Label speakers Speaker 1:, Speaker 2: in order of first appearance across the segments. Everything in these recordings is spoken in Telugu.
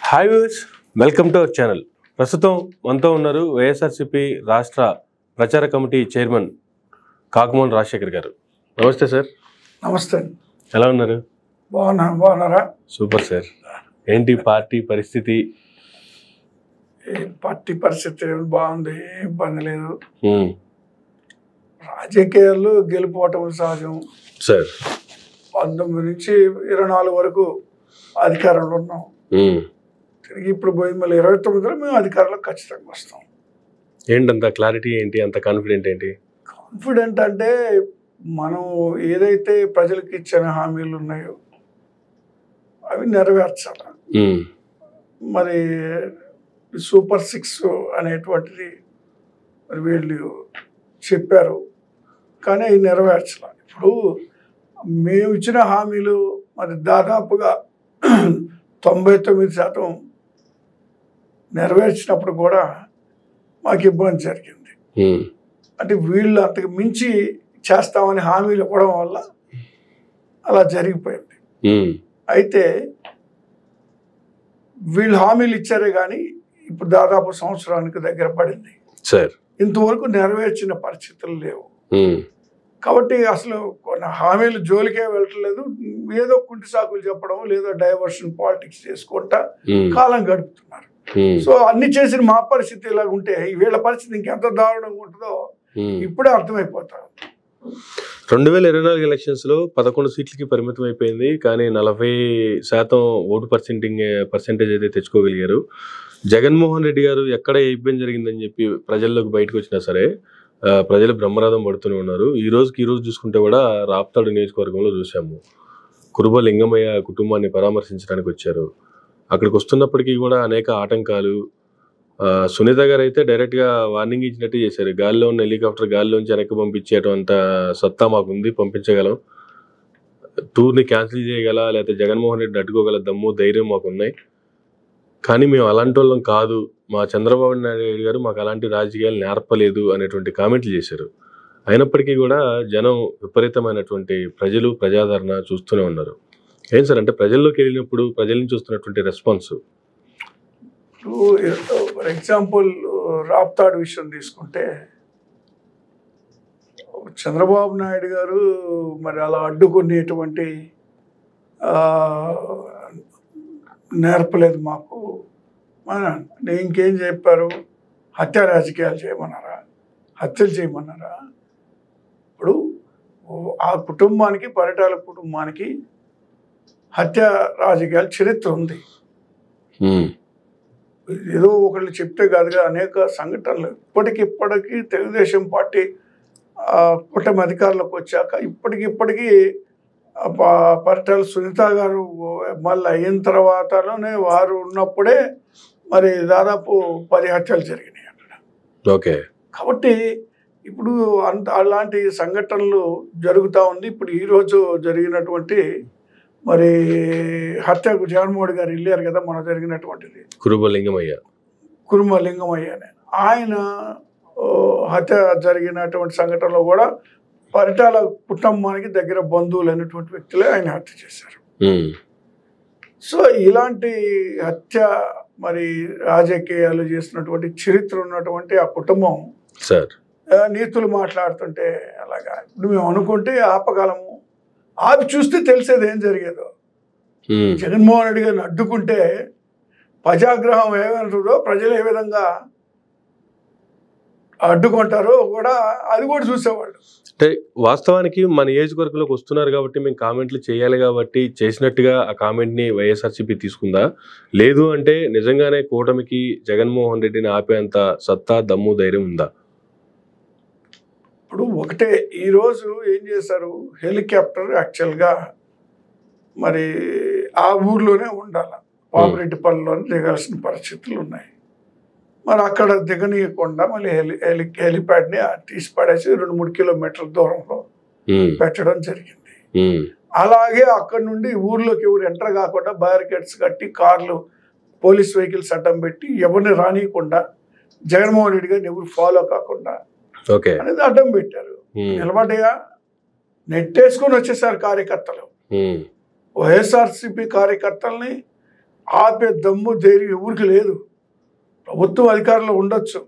Speaker 1: Hi viewers, welcome to our channel. ప్రస్తుతం మనతో ఉన్నారు వైఎస్ఆర్సీపీ రాష్ట్ర ప్రచార కమిటీ చైర్మన్ కాకుమోహన్ రాజశేఖర్ గారు. నమస్తే సార్.
Speaker 2: నమస్తే.
Speaker 1: ఎలా ఉన్నారు?
Speaker 2: బాగున్నారా?
Speaker 1: Super sir. ఏంటి పార్టీ పరిస్థితి?
Speaker 2: పార్టీ పరిస్థితి బాగుంది, ఇబ్బంది లేదు. రాజకీయాల్లో గెలుపోవటం సహజం
Speaker 1: సార్.
Speaker 2: 19 నుంచి 24 వరకు అధికారంలో ఉన్నాం. తిరిగి ఇప్పుడు పోయి మళ్ళీ 29లో మేము అధికారంలో ఖచ్చితంగా వస్తాం.
Speaker 1: ఏంటంత క్లారిటీ ఏంటి, అంత కాన్ఫిడెంట్ ఏంటి?
Speaker 2: కాన్ఫిడెంట్ అంటే మనం ఏదైతే ప్రజలకు ఇచ్చిన హామీలు ఉన్నాయో అవి నెరవేర్చాలి. మరి సూపర్ 6 అనేటువంటిది మరి వీళ్ళు చెప్పారు, కానీ అవి నెరవేర్చాలి. ఇప్పుడు మేము ఇచ్చిన హామీలు మరి దాదాపుగా 99% నెరవేర్చినప్పుడు కూడా మాకు ఇబ్బంది జరిగింది. అంటే వీళ్ళు అంతకు మించి చేస్తామని హామీలు ఇవ్వడం వల్ల అలా జరిగిపోయింది. అయితే వీళ్ళు హామీలు ఇచ్చారే కానీ ఇప్పుడు దాదాపు సంవత్సరానికి దగ్గర పడింది
Speaker 1: సార్.
Speaker 2: ఇంతవరకు నెరవేర్చిన పరిస్థితులు లేవు. కాబట్టి అసలు కొన్ని హామీలు జోలికే వెళ్ళట్లేదు. ఏదో కుంటి సాకులు చెప్పడం, లేదా డైవర్షన్ పాలిటిక్స్ చేసుకుంటా కాలం గడుపుతున్నారు. సో అన్ని చేసిన మా పరిస్థితి ఇలాగ ఉంటే వీళ్ళ పరిస్థితి ఇంకెంత దారుణంగా ఉంటుందో ఇప్పుడే అర్థమైపోతాం.
Speaker 1: 2024 ఎలక్షన్స్ లో 11 సీట్లకి పరిమితం అయిపోయింది, కానీ 40% ఓటు పర్సెంటేజ్ అయితే తెచ్చుకోగలిగారు. జగన్మోహన్ రెడ్డి గారు ఎక్కడ ఏ ఇబ్బంది జరిగిందని చెప్పి ప్రజల్లోకి బయటకు వచ్చినా సరే ప్రజలు బ్రహ్మరథం పడుతూనే ఉన్నారు. ఈ రోజు చూసుకుంటే కూడా రాప్తాడు నియోజకవర్గంలో చూసాము, కురుబ లింగమయ్య కుటుంబాన్ని పరామర్శించడానికి వచ్చారు. అక్కడికి వస్తున్నప్పటికీ కూడా అనేక ఆటంకాలు. సునీత గారు అయితే డైరెక్ట్గా వార్నింగ్ ఇచ్చినట్టు చేశారు. గాలిలో ఉన్న హెలికాప్టర్ గాలిలోంచి వెనక్కి పంపించేయటం అంత సత్తా మాకుంది, పంపించగలం, టూర్ని క్యాన్సిల్ చేయగల, లేకపోతే జగన్మోహన్ రెడ్డిని అడ్డుకోగల దమ్ము ధైర్యం మాకున్నాయి, కానీ మేము అలాంటి వాళ్ళం కాదు, మా చంద్రబాబు నాయుడు గారు మాకు అలాంటి రాజకీయాలు నేర్పలేదు అనేటువంటి కామెంట్లు చేశారు. అయినప్పటికీ కూడా జనం విపరీతమైనటువంటి ప్రజలు ప్రజాదరణ చూస్తూనే ఉన్నారు. ఏం సార్, అంటే ప్రజల్లోకి వెళ్ళినప్పుడు ప్రజల నుంచి వస్తున్నటువంటి రెస్పాన్స్?
Speaker 2: ఫర్ ఎగ్జాంపుల్ రాప్తాడు విషయం తీసుకుంటే చంద్రబాబు నాయుడు గారు మరి అలా అడ్డుకునేటువంటి నేర్పలేదు మాకు. ఇంకేం చెప్పారు? హత్య రాజకీయాలు చేయమన్నారా? హత్యలు చేయమన్నారా? ఇప్పుడు ఆ కుటుంబానికి, పరిటాల కుటుంబానికి హత్య రాజకీయాల చరిత్ర ఉంది. ఏదో ఒకళ్ళు చెప్తే కాదుగా, అనేక సంఘటనలు ఇప్పటికిప్పటికీ తెలుగుదేశం పార్టీ కూటమి అధికారంలోకి వచ్చాక ఇప్పటికిప్పటికీ పరిటాల సునీత గారు మళ్ళీ అయిన తర్వాతలోనే వారు ఉన్నప్పుడే మరి దాదాపు 10 హత్యలు జరిగినాయి అక్కడ.
Speaker 1: ఓకే.
Speaker 2: కాబట్టి ఇప్పుడు అలాంటి సంఘటనలు జరుగుతూ ఉంది. ఇప్పుడు ఈరోజు జరిగినటువంటి మరి హత్యకు జగన్మోహన్ గారు వెళ్ళారు కదా, మన జరిగినటువంటిది
Speaker 1: కురుబ లింగమయ్య
Speaker 2: ఆయన హత్య జరిగినటువంటి సంఘటనలో కూడా పరిటాల కుటుంబానికి దగ్గర బంధువులు అయినటువంటి వ్యక్తులే ఆయన హత్య చేశారు. సో ఇలాంటి హత్య మరి రాజకీయాలు చేసినటువంటి చరిత్ర ఉన్నటువంటి ఆ కుటుంబం
Speaker 1: సార్
Speaker 2: నీతులు మాట్లాడుతుంటే అలాగా ఇప్పుడు మేము అనుకుంటే ఆపగలము. ఆపి చూస్తే తెలిసేది ఏం జరిగేదో. జగన్మోహన్ రెడ్డి గారిని అడ్డుకుంటే ప్రజాగ్రహం ఏమంటుందో, ప్రజలు ఏ విధంగా అడ్డుకుంటారో కూడా అది కూడా చూసేవాళ్ళు.
Speaker 1: అంటే వాస్తవానికి మన నియోజకవర్గంలోకి వస్తున్నారు కాబట్టి మేము కామెంట్లు చేయాలి కాబట్టి చేసినట్టుగా ఆ కామెంట్ని వైఎస్ఆర్సీపీ తీసుకుందా? లేదు అంటే నిజంగానే కూటమికి జగన్మోహన్ రెడ్డిని ఆపేంత సత్తా, దమ్ము, ధైర్యం ఉందా?
Speaker 2: ఇప్పుడు ఒకటే, ఈరోజు ఏం చేశారు, హెలికాప్టర్ యాక్చువల్గా మరి ఆ ఊర్లోనే ఉండాలి, పాపిరెడ్డిపల్లిలోనే దిగాల్సిన పరిస్థితులు ఉన్నాయి. మరి అక్కడ దిగనీయకుండా మళ్ళీ హెలిప్యాడ్ని తీసి పడేసి 2-3 కిలోమీటర్ల దూరంలో పెట్టడం జరిగింది. అలాగే అక్కడ నుండి ఊర్లోకి ఎవరు ఎంటర్ కాకుండా బ్యారికేడ్స్ కట్టి, కార్లు, పోలీస్ వెహికల్స్ అడ్డం పెట్టి ఎవరిని రానియకుండా, జగన్మోహన్ రెడ్డి గారిని ఎవరు ఫాలో కాకుండా అనేది అడ్డం పెట్టారు. నిలబడ్డయా నెట్టేసుకొని వచ్చేసారు కార్యకర్తలు. వైఎస్ఆర్సీపీ కార్యకర్తల్ని ఆపే దమ్ము ధైర్యం ఎవరికి లేదు. ప్రభుత్వం అధికారంలో ఉండొచ్చు.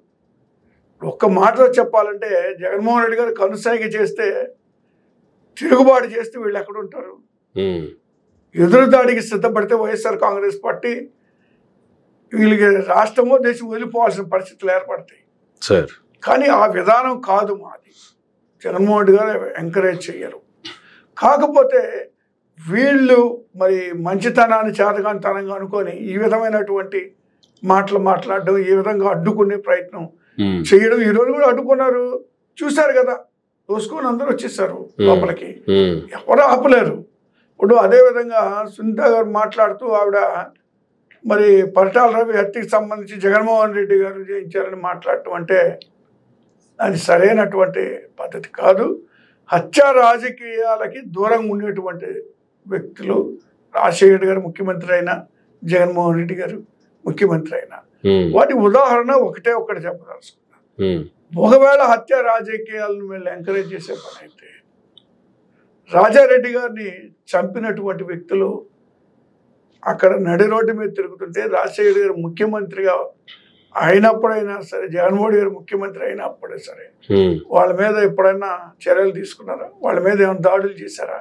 Speaker 2: ఒక్క మాటలో చెప్పాలంటే జగన్మోహన్ రెడ్డి గారు కనుసైగ చేస్తే, తిరుగుబాటు చేస్తే వీళ్ళు ఎక్కడ ఉంటారు? ఎదురుదాడికి సిద్ధపడితే వైఎస్ఆర్ కాంగ్రెస్ పార్టీ వీళ్ళకి రాష్ట్రమో దేశం వదిలిపోవాల్సిన పరిస్థితులు ఏర్పడతాయి. కానీ ఆ విధానం కాదు మాది. జగన్మోహన్ రెడ్డి గారు ఎంకరేజ్ చేయరు. కాకపోతే వీళ్ళు మరి మంచితనాన్ని చేతగానితనంగా అనుకొని ఈ విధమైనటువంటి మాటలు మాట్లాడడం, ఈ విధంగా అడ్డుకునే ప్రయత్నం చేయడం. ఈ రోజు కూడా అడ్డుకున్నారు, చూశారు కదా, తోసుకొని అందరూ వచ్చేసారు లోపలికి, ఎవరు ఆపలేరు. ఇప్పుడు అదేవిధంగా సునీత గారు మాట్లాడుతూ ఆవిడ మరి పరిటాల రవి హత్యకి సంబంధించి జగన్మోహన్ రెడ్డి గారు చేయించారని మాట్లాడటం అంటే అది సరైనటువంటి పద్ధతి కాదు. హత్య రాజకీయాలకి దూరంగా ఉండేటువంటి వ్యక్తులు రాజశేఖర రెడ్డి గారు ముఖ్యమంత్రి అయినా, జగన్మోహన్ రెడ్డి గారు ముఖ్యమంత్రి అయినా, వాటి ఉదాహరణ ఒకటి చెప్పదలుచుకున్నా. ఒకవేళ హత్య రాజకీయాలను వీళ్ళు ఎంకరేజ్ చేసే పని అయితే, రాజారెడ్డి గారిని చంపినటువంటి వ్యక్తులు అక్కడ నడి రోడ్డు మీద తిరుగుతుంటే రాజశేఖర గారు ముఖ్యమంత్రిగా అయినప్పుడైనా సరే, జగన్మోహన్ గారు ముఖ్యమంత్రి అయినప్పుడే సరే, వాళ్ళ మీద ఎప్పుడైనా చర్యలు తీసుకున్నారా? వాళ్ళ మీద ఏమైనా దాడులు చేశారా?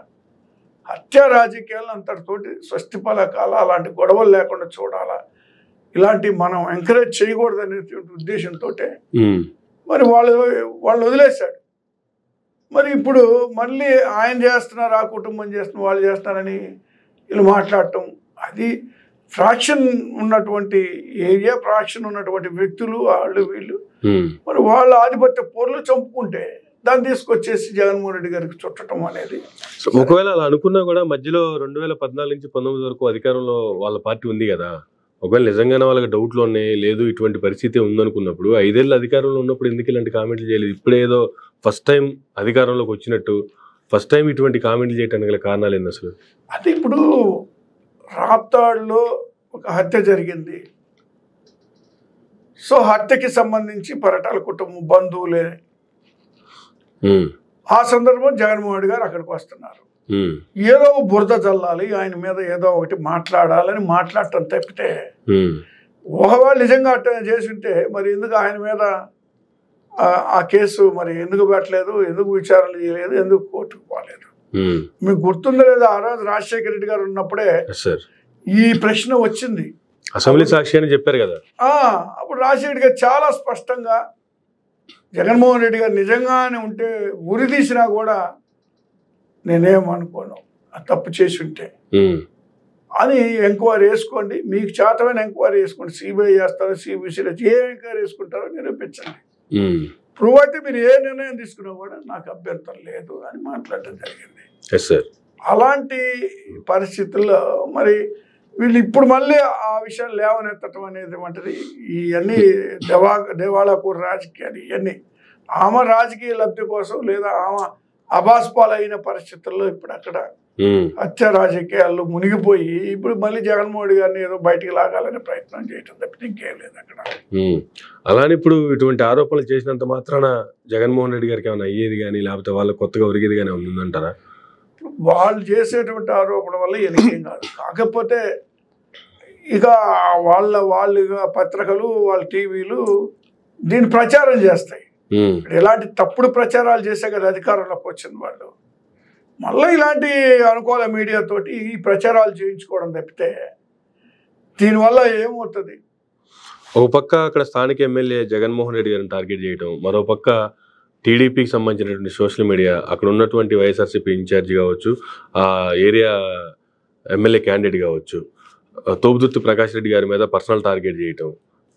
Speaker 2: హత్య రాజకీయాలను అంతటితోటి స్వస్తి పలకాల, అలాంటి గొడవలు లేకుండా చూడాలా, ఇలాంటి మనం ఎంకరేజ్ చేయకూడదు అనేటువంటి ఉద్దేశంతో మరి వాళ్ళు వదిలేశాడు. మరి ఇప్పుడు మళ్ళీ ఆయన చేస్తున్నారు, ఆ కుటుంబం చేస్తున్నారు, వాళ్ళు చేస్తున్నారని వీళ్ళు మాట్లాడటం, అది ఫ్రాక్షన్ ఉన్నటువంటి ఏరియా, ఫ్రాక్షన్ ఉన్నటువంటి వ్యక్తులు వాళ్ళు వీళ్ళు మరి వాళ్ళ ఆధిపత్య పోర్లు చంపుకుంటే దాన్ని తీసుకొచ్చేసి జగన్మోహన్ రెడ్డి గారికి చుట్టడం అనేది.
Speaker 1: ఒకవేళ అలా అనుకున్నా కూడా మధ్యలో 2014 నుంచి 19 వరకు అధికారంలో వాళ్ళ పార్టీ ఉంది కదా, ఒకవేళ నిజంగానే వాళ్ళకి డౌట్లు ఉన్నాయి, లేదు ఇటువంటి పరిస్థితి ఉందనుకున్నప్పుడు 5 ఏళ్ళు అధికారంలో ఉన్నప్పుడు ఎందుకు ఇలాంటి కామెంట్లు చేయలేదు? ఇప్పుడేదో ఫస్ట్ టైం అధికారంలోకి వచ్చినట్టు ఫస్ట్ టైం ఇటువంటి కామెంట్లు చేయడానికి గల కారణాలు ఏంది అసలు?
Speaker 2: అంటే ఇప్పుడు రాప్తాడులో ఒక హత్య జరిగింది. సో హత్యకి సంబంధించి పరిటాల కుటుంబం బంధువులే. ఆ సందర్భం జగన్మోహన్ రెడ్డి గారు అక్కడికి వస్తున్నారు. ఏదో బురద చల్లాలి, ఆయన మీద ఏదో ఒకటి మాట్లాడాలని మాట్లాడటం తప్పితే, ఒకవేళ నిజంగా అట్లా చేసి ఉంటే మరి ఎందుకు ఆయన మీద ఆ కేసు మరి ఎందుకు పెట్టలేదు, ఎందుకు విచారణ చేయలేదు, ఎందుకు కోర్టుకు పోలేదు? మీకు గుర్తుందో లేదా, ఆ రోజు రాజశేఖర రెడ్డి గారు ఉన్నప్పుడే ఈ ప్రశ్న వచ్చింది.
Speaker 1: అసెంబ్లీ సాక్షి అని చెప్పారు కదా.
Speaker 2: అప్పుడు రాజశేఖర రెడ్డి గారు చాలా స్పష్టంగా జగన్మోహన్ రెడ్డి గారు నిజంగానే ఉంటే ఉరి తీసినా కూడా నేనేమనుకోను, తప్పు చేసి ఉంటే అని ఎంక్వైరీ వేసుకోండి, మీకు చేతమైన ఎంక్వైరీ వేసుకోండి, సిబిఐ చేస్తారో సిబిసిలో ఏ ఎంక్వైరీ వేసుకుంటారో నిరూపించండి, ప్రూవ్ అయితే మీరు ఏ నిర్ణయం తీసుకున్నా కూడా నాకు అభ్యంతరం లేదు అని మాట్లాడటం జరిగింది. అలాంటి పరిస్థితుల్లో మరి వీళ్ళు ఇప్పుడు మళ్ళీ ఆ విషయాలు లేవనెత్తడం అనేది ఏమంటది, ఇవన్నీ దేవాళాపూర్ రాజకీయాలు, ఇవన్నీ ఆమె రాజకీయ లబ్ధి కోసం లేదా ఆమె అబాస్పాలైన పరిస్థితుల్లో ఇప్పుడు అక్కడ హత్య రాజకీయాల్లో మునిగిపోయి ఇప్పుడు మళ్ళీ జగన్మోహన్ గారిని ఏదో బయటికి లాగాలనే ప్రయత్నం చేయటం తప్పితే ఇంకేం లేదు అక్కడ.
Speaker 1: అలానే ఇప్పుడు ఇటువంటి ఆరోపణలు చేసినంత మాత్రాన జగన్మోహన్ రెడ్డి గారికి ఏమైనా అయ్యేది కానీ లేకపోతే వాళ్ళ కొత్తగా ఒరిగేది కానీ ఉందంటారా?
Speaker 2: వాళ్ళు చేసేటువంటి ఆరోపణ వల్ల ఎనికేం కాదు. కాకపోతే ఇక వాళ్ళు పత్రికలు, వాళ్ళ టీవీలు దీన్ని ప్రచారం చేస్తాయి. ఇలాంటి తప్పుడు ప్రచారాలు చేసే కదా అధికారంలోకి వచ్చింది వాళ్ళు. మళ్ళీ ఇలాంటి అనుకూల మీడియాతోటి ఈ ప్రచారాలు చేయించుకోవడం తప్పితే దీనివల్ల ఏమవుతుంది?
Speaker 1: ఒక పక్క అక్కడ స్థానిక ఎమ్మెల్యే జగన్మోహన్ రెడ్డి గారిని టార్గెట్ చేయడం, మరో పక్క టీడీపీకి సంబంధించినటువంటి సోషల్ మీడియా, అక్కడ ఉన్నటువంటి వైఎస్ఆర్సీపీ ఇన్ఛార్జి కావచ్చు, ఆ ఏరియా ఎమ్మెల్యే క్యాండిడేట్ కావచ్చు, తోపుదుర్తి ప్రకాష్ రెడ్డి గారి మీద పర్సనల్ టార్గెట్ చేయటం,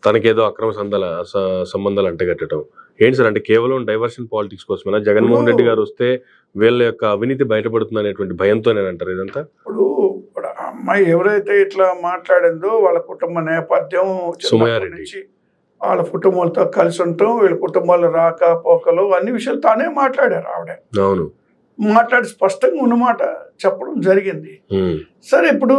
Speaker 1: తనకేదో అక్రమ సంబంధాలు అంటగట్టడం ఏంటి సార్? అంటే కేవలం డైవర్షన్ పాలిటిక్స్ కోసమేనా? జగన్మోహన్ రెడ్డి గారు వస్తే వీళ్ళ యొక్క అవినీతి బయటపడుతుంది అనేటువంటి భయంతోనేనంటారు ఇదంతా?
Speaker 2: ఇప్పుడు అమ్మాయి ఎవరైతే ఇట్లా మాట్లాడిందో వాళ్ళ కుటుంబ నేపథ్యం,
Speaker 1: సుమయారెడ్డి
Speaker 2: వాళ్ళ కుటుంబాలతో కలిసి ఉంటాం, వీళ్ళ కుటుంబాలు రాకపోకలు అన్ని విషయాలు తానే మాట్లాడారు ఆవిడ.
Speaker 1: అవును,
Speaker 2: మాట్లాడి స్పష్టంగా ఉన్నమాట చెప్పడం జరిగింది. సరే, ఇప్పుడు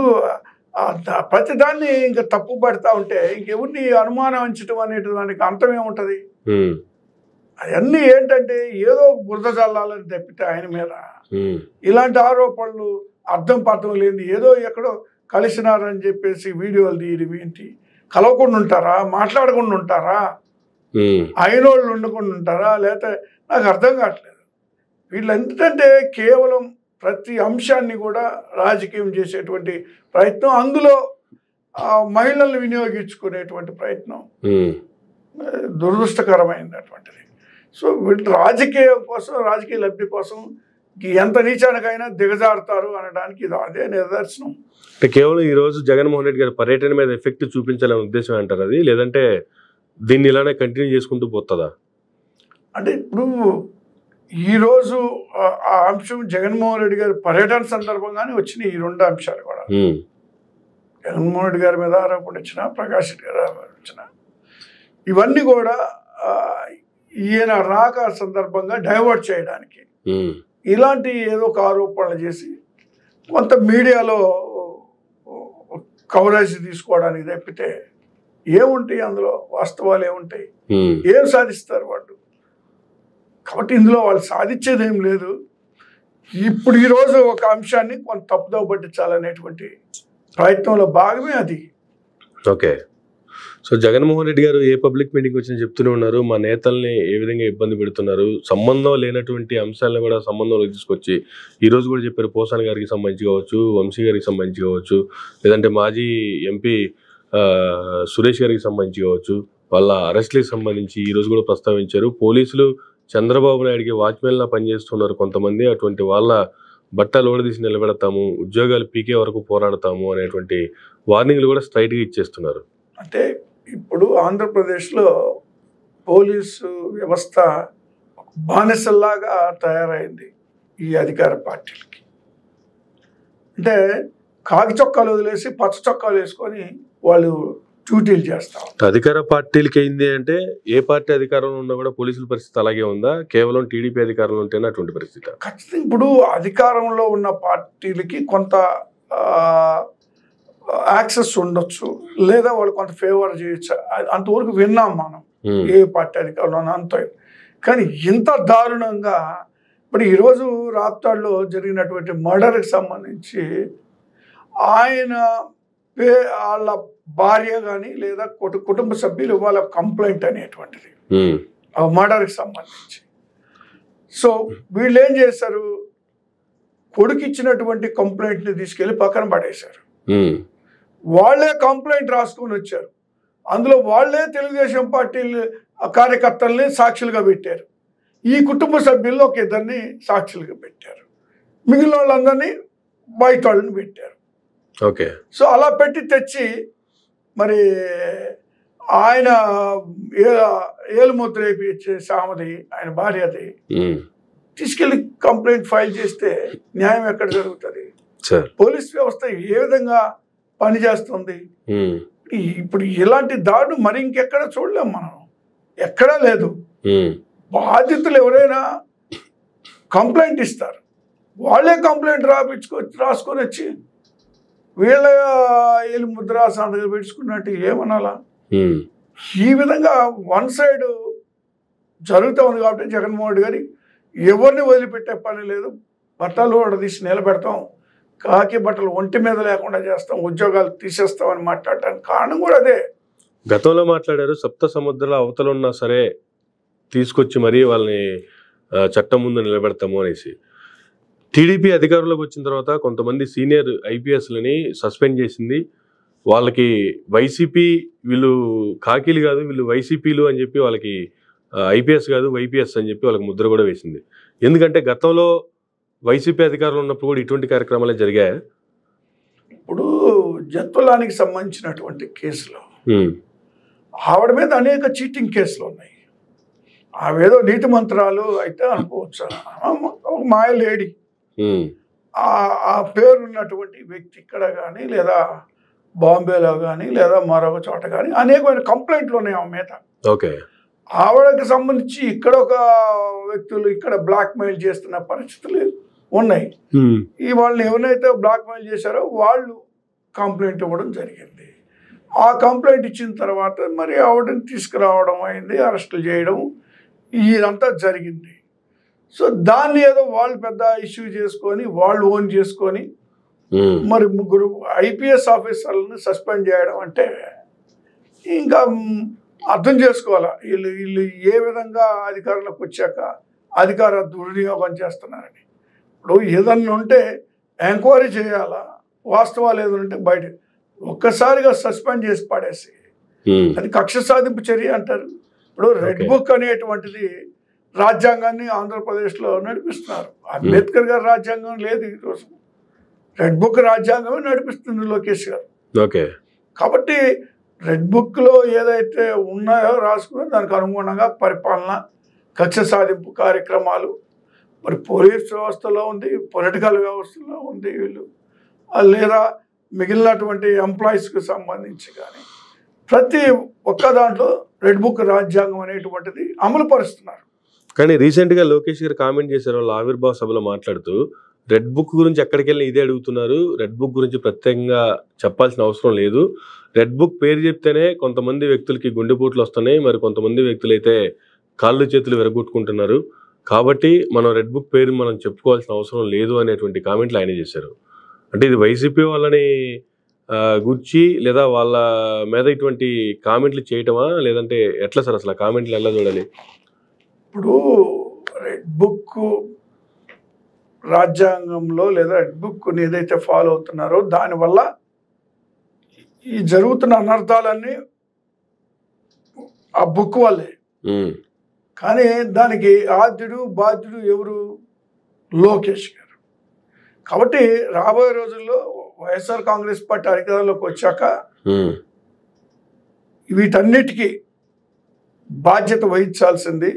Speaker 2: ప్రతిదాన్ని ఇంకా తప్పు పడతా ఉంటే ఇంకెవరిని అనుమానించడం అనేటువంటి అంతం ఏముంటది? అవన్నీ ఏంటంటే ఏదో బురద చల్లాలని తప్పితే ఆయన మీద ఇలాంటి ఆరోపణలు అర్థం పర్థం లేని ఏదో ఎక్కడో కలిసినారని చెప్పేసి వీడియోలు తీయడం ఏంటి? కలవకుండా ఉంటారా? మాట్లాడకుండా ఉంటారా? అయినోళ్ళు ఉండకుండా ఉంటారా? లేకపోతే నాకు అర్థం కావట్లేదు. వీళ్ళు ఎందుకంటే కేవలం ప్రతి అంశాన్ని కూడా రాజకీయం చేసేటువంటి ప్రయత్నం, అందులో మహిళలను వినియోగించుకునేటువంటి ప్రయత్నం దురదృష్టకరమైనటువంటిది. సో వీళ్ళు రాజకీయం కోసం, రాజకీయ లబ్ధి కోసం ఎంత నీచానికైనా దిగజారుతారు అనడానికి ఇది అదే నిదర్శనం.
Speaker 1: అంటే కేవలం ఈ రోజు జగన్మోహన్ రెడ్డి గారి పర్యటన మీద ఎఫెక్ట్ చూపించాలనే ఉద్దేశం అంటారు అది, లేదంటే దీన్ని ఇలానే కంటిన్యూ చేసుకుంటూ పోతుందా?
Speaker 2: అంటే ఇప్పుడు ఈరోజు ఆ అంశం జగన్మోహన్ రెడ్డి గారి పర్యటన సందర్భంగానే వచ్చిన ఈ రెండు అంశాలు కూడా, జగన్మోహన్ రెడ్డి గారి మీద ఆరోపణ వచ్చిన, ప్రకాష్ రెడ్డి గారి ఆరోపణ వచ్చిన, ఇవన్నీ కూడా ఈయన రాక సందర్భంగా డైవర్ట్ చేయడానికి ఇలాంటి ఏదో ఒక ఆరోపణలు చేసి కొంత మీడియాలో కవరేజ్ తీసుకోవడానికి తప్పితే ఏముంటాయి అందులో? వాస్తవాలు ఏముంటాయి? ఏం సాధిస్తారు వాళ్ళు? కాబట్టి ఇందులో వాళ్ళు సాధించేది ఏం లేదు. ఇప్పుడు ఈరోజు ఒక అంశాన్ని కొంత తప్పుదోవ పట్టించాలనేటువంటి ప్రయత్నంలో భాగమే అది.
Speaker 1: ఓకే. సో జగన్మోహన్ రెడ్డి గారు ఏ పబ్లిక్ మీటింగ్ వచ్చినా చెప్తూనే ఉన్నారు, మా నేతల్ని ఏ విధంగా ఇబ్బంది పెడుతున్నారు, సంబంధం లేనటువంటి అంశాలను కూడా సంబంధంలో తీసుకొచ్చి ఈరోజు కూడా చెప్పారు. పోసాని గారికి సంబంధించి కావచ్చు, వంశీ గారికి సంబంధించి కావచ్చు, లేదంటే మాజీ ఎంపీ సురేష్ గారికి సంబంధించి కావచ్చు, వాళ్ళ అరెస్ట్లకు సంబంధించి ఈరోజు కూడా ప్రస్తావించారు. పోలీసులు చంద్రబాబు నాయుడికి వాచ్మెన్లా పనిచేస్తున్నారు కొంతమంది, అటువంటి వాళ్ళ బట్టలు ఓడదీసి నిలబెడతాము, ఉద్యోగాలు పీకే వరకు పోరాడతాము అనేటువంటి వార్నింగ్లు కూడా స్ట్రైట్గా ఇచ్చేస్తున్నారు.
Speaker 2: అంటే ఇప్పుడు ఆంధ్రప్రదేశ్లో పోలీసు వ్యవస్థ బానిసల్లాగా తయారైంది ఈ అధికార పార్టీలకి. అంటే కాకి చొక్కాలు వదిలేసి పచ్చ చొక్కాలు వేసుకొని వాళ్ళు డ్యూటీలు చేస్తారు.
Speaker 1: అధికార పార్టీలకి అయింది అంటే ఏ పార్టీ అధికారంలో ఉన్నా కూడా పోలీసుల పరిస్థితి అలాగే ఉందా? కేవలం టీడీపీ అధికారంలో ఉంటేనే అటువంటి పరిస్థితి?
Speaker 2: ఖచ్చితంగా ఇప్పుడు అధికారంలో ఉన్న పార్టీలకి కొంత యాక్సెస్ ఉండొచ్చు, లేదా వాళ్ళు కొంత ఫేవర్ చేయొచ్చు. అంతవరకు విన్నాం మనం ఏ పార్టీ అధికారంలో అంత. కానీ ఇంత దారుణంగా ఇప్పుడు ఈరోజు రాప్తాడులో జరిగినటువంటి మర్డర్కి సంబంధించి ఆయన వాళ్ళ భార్య కానీ లేదా కుటుంబ సభ్యులు వాళ్ళ కంప్లైంట్ అనేటువంటిది ఆ మర్డర్కి సంబంధించి. సో వీళ్ళు ఏం చేశారు? కొడుకు ఇచ్చినటువంటి కంప్లైంట్ని తీసుకెళ్ళి పక్కన పడేశారు. వాళ్ళే కంప్లైంట్ రాసుకొని వచ్చారు. అందులో వాళ్ళే తెలుగుదేశం పార్టీ కార్యకర్తల్ని సాక్షులుగా పెట్టారు. ఈ కుటుంబ సభ్యుల్లో ఒక ఇద్దరిని సాక్షులుగా పెట్టారు. మిగిలిన వాళ్ళందరినీ బయట వాళ్ళని పెట్టారు.
Speaker 1: ఓకే.
Speaker 2: సో అలా పెట్టి తెచ్చి మరి ఆయన ఏలుముద్ర వేయించే సామది ఆయన భార్యది తీసుకెళ్ళి కంప్లైంట్ ఫైల్ చేస్తే న్యాయం ఎక్కడ జరుగుతుంది? పోలీస్ వ్యవస్థ ఏ విధంగా పనిచేస్తుంది? ఇప్పుడు ఇలాంటి దాడులు మరి ఇంకెక్కడ చూడలేం మనం, ఎక్కడా లేదు. బాధితులు ఎవరైనా కంప్లైంట్ ఇస్తారు, వాళ్ళే కంప్లైంట్ రాసుకొని వచ్చి వీళ్ళ ఏలు ముద్ర సంతకం పెట్టుకున్నట్టు ఏమనాలా? ఈ విధంగా వన్ సైడ్ జరుగుతూ ఉంది. కాబట్టి జగన్మోహన్ రెడ్డి గారి ఎవరిని వదిలిపెట్టే పని లేదు. బట్టలు తీసి నిలబెడతాం, కాకి బట్టలు ఒంటి మీద లేకుండా చేస్తాం, ఉద్యోగాలు తీసేస్తామని మాట్లాడటానికి కారణం కూడా అదే.
Speaker 1: గతంలో మాట్లాడారు, సప్త సముద్రాల అవతల ఉన్నా సరే తీసుకొచ్చి మరీ వాళ్ళని చట్టం ముందు నిలబెడతాము అనేసి. టీడీపీ అధికారంలోకి వచ్చిన తర్వాత కొంతమంది సీనియర్ ఐపీఎస్లని సస్పెండ్ చేసింది. వాళ్ళకి వైసీపీ, వీళ్ళు కాకీలు కాదు వీళ్ళు వైసీపీలు అని చెప్పి వాళ్ళకి ఐపీఎస్ కాదు వైపీఎస్ అని చెప్పి వాళ్ళకి ముద్ర కూడా వేసింది. ఎందుకంటే గతంలో వైసీపీ అధికారంలో ఉన్నప్పుడు కూడా ఇటువంటి కార్యక్రమాలే జరిగాయి.
Speaker 2: ఇప్పుడు జత్వలానికి సంబంధించినటువంటి కేసులో ఆవిడ మీద అనేక చీటింగ్ కేసులు ఉన్నాయి. ఆవేదో నీతి మంత్రాలు అయితే అనుకోవచ్చు, ఒక మాయ లేడీ. ఆ పేరున్నటువంటి వ్యక్తి ఇక్కడ కానీ లేదా బాంబేలో కానీ లేదా మరొక చోట కానీ అనేకమైన కంప్లైంట్లు ఉన్నాయి ఆమె మీద.
Speaker 1: ఓకే.
Speaker 2: ఆవిడకి సంబంధించి ఇక్కడ ఒక వ్యక్తులు ఇక్కడ బ్లాక్ మెయిల్ చేస్తున్న పరిస్థితులు ఉన్నాయి. ఈ వాళ్ళని ఎవరైతే బ్లాక్ మెయిల్ చేశారో వాళ్ళు కంప్లైంట్ ఇవ్వడం జరిగింది. ఆ కంప్లైంట్ ఇచ్చిన తర్వాత మరి ఆవిడని తీసుకురావడం అయింది, అరెస్టులు చేయడం ఇదంతా జరిగింది. సో దాన్ని ఏదో వాళ్ళు పెద్ద ఇష్యూ చేసుకొని వాళ్ళు ఓన్ చేసుకొని మరి 3 IPS ఆఫీసర్లను సస్పెండ్ చేయడం అంటే ఇంకా అర్థం చేసుకోవాలా వీళ్ళు ఏ విధంగా అధికారంలోకి వచ్చాక అధికార దుర్వినియోగం చేస్తున్నారని. ఇప్పుడు ఏదన్నా ఉంటే ఎంక్వైరీ చేయాలా, వాస్తవాలు ఏదంటే బయట ఒక్కసారిగా సస్పెండ్ చేసి పడేసి అది కక్ష సాధింపు చర్య అంటారు. ఇప్పుడు రెడ్ బుక్ అనేటువంటిది రాజ్యాంగాన్ని ఆంధ్రప్రదేశ్లో నడిపిస్తున్నారు. అంబేద్కర్ గారు రాజ్యాంగం లేదు, ఈరోజు రెడ్ బుక్ రాజ్యాంగమే నడిపిస్తుంది లోకేష్ గారు. కాబట్టి రెడ్ బుక్లో ఏదైతే ఉన్నాయో రాసుకుని దానికి అనుగుణంగా పరిపాలన, కక్ష సాధింపు కార్యక్రమాలు మరి పోలీస్ వ్యవస్థలో ఉంది, పొలిటికల్ వ్యవస్థలో ఉంది, వీళ్ళు లేదా మిగిలినటువంటి ఎంప్లాయీస్కి సంబంధించి కానీ ప్రతి ఒక్క దాంట్లో రెడ్ బుక్ రాజ్యాంగం అనేటువంటిది అమలు పరుస్తున్నారు.
Speaker 1: కానీ రీసెంట్గా లోకేష్ గారు కామెంట్ చేశారు, వాళ్ళ ఆవిర్భావ సభలో మాట్లాడుతూ రెడ్ బుక్ గురించి ఎక్కడికి వెళ్ళి ఇదే అడుగుతున్నారు, రెడ్ బుక్ గురించి ప్రత్యేకంగా చెప్పాల్సిన అవసరం లేదు, రెడ్ బుక్ పేరు చెప్తేనే కొంతమంది వ్యక్తులకి గుండెపోట్లు వస్తున్నాయి, మరి కొంతమంది వ్యక్తులు అయితే కాళ్ళు చేతులు విరగొట్టుకుంటున్నారు, కాబట్టి మనం రెడ్ బుక్ పేరు మనం చెప్పుకోవాల్సిన అవసరం లేదు అనేటువంటి కామెంట్లు ఆయన చేశారు. అంటే ఇది వైసీపీ వాళ్ళని గుర్చి లేదా వాళ్ళ మీద ఇటువంటి కామెంట్లు చేయటమా, లేదంటే ఎట్లా సార్ అసలు కామెంట్లు ఎలా చూడాలి?
Speaker 2: ఇప్పుడు రెడ్ బుక్ రాజ్యాంగంలో లేదా రెడ్ బుక్ ఏదైతే ఫాలో అవుతున్నారో దానివల్ల ఈ జరుగుతున్న అనర్థాలన్నీ ఆ బుక్ వల్లే. కానీ దానికి ఆద్యుడు బాధ్యుడు ఎవరు? లోకేష్ గారు. కాబట్టి రాబోయే రోజుల్లో వైఎస్ఆర్ కాంగ్రెస్ పార్టీ అధికారంలోకి వచ్చాక వీటన్నిటికీ బాధ్యత వహించాల్సింది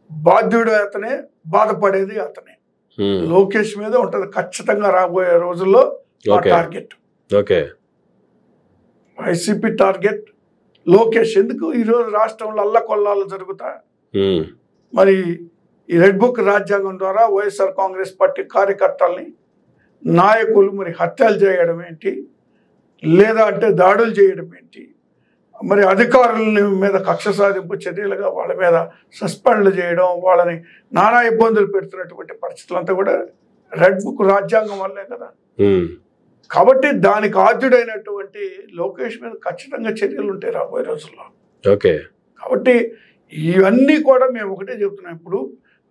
Speaker 2: బాధ్యుడు అతనే, బాధపడేది అతనే. లోకేష్ మీద ఉంటది ఖచ్చితంగా రాబోయే రోజుల్లో టార్గెట్. YCP target Lokesh. ఎందుకు ఈరోజు రాష్ట్రంలో అల్లకొల్లాలు జరుగుతా మరి ఈ రెడ్ బుక్ రాజ్యాంగం ద్వారా వైఎస్ఆర్ కాంగ్రెస్ పార్టీ కార్యకర్తల్ని, నాయకులు మరి హత్యలు చేయడం ఏంటి, లేదా అంటే దాడులు చేయడం ఏంటి, మరి అధికారుల మీద కక్ష సాధింపు చర్యలుగా వాళ్ళ మీద సస్పెండ్లు చేయడం, వాళ్ళని నానా ఇబ్బందులు పెడుతున్నటువంటి పరిస్థితులంతా కూడా రెడ్ బుక్ రాజ్యాంగం వల్లే కదా. కాబట్టి దానికి ఆద్యుడైనటువంటి లోకేష్ మీద ఖచ్చితంగా చర్యలు ఉంటాయి రాబోయే రోజుల్లో. కాబట్టి ఇవన్నీ కూడా మేము ఒకటే చెప్తున్నాం, ఇప్పుడు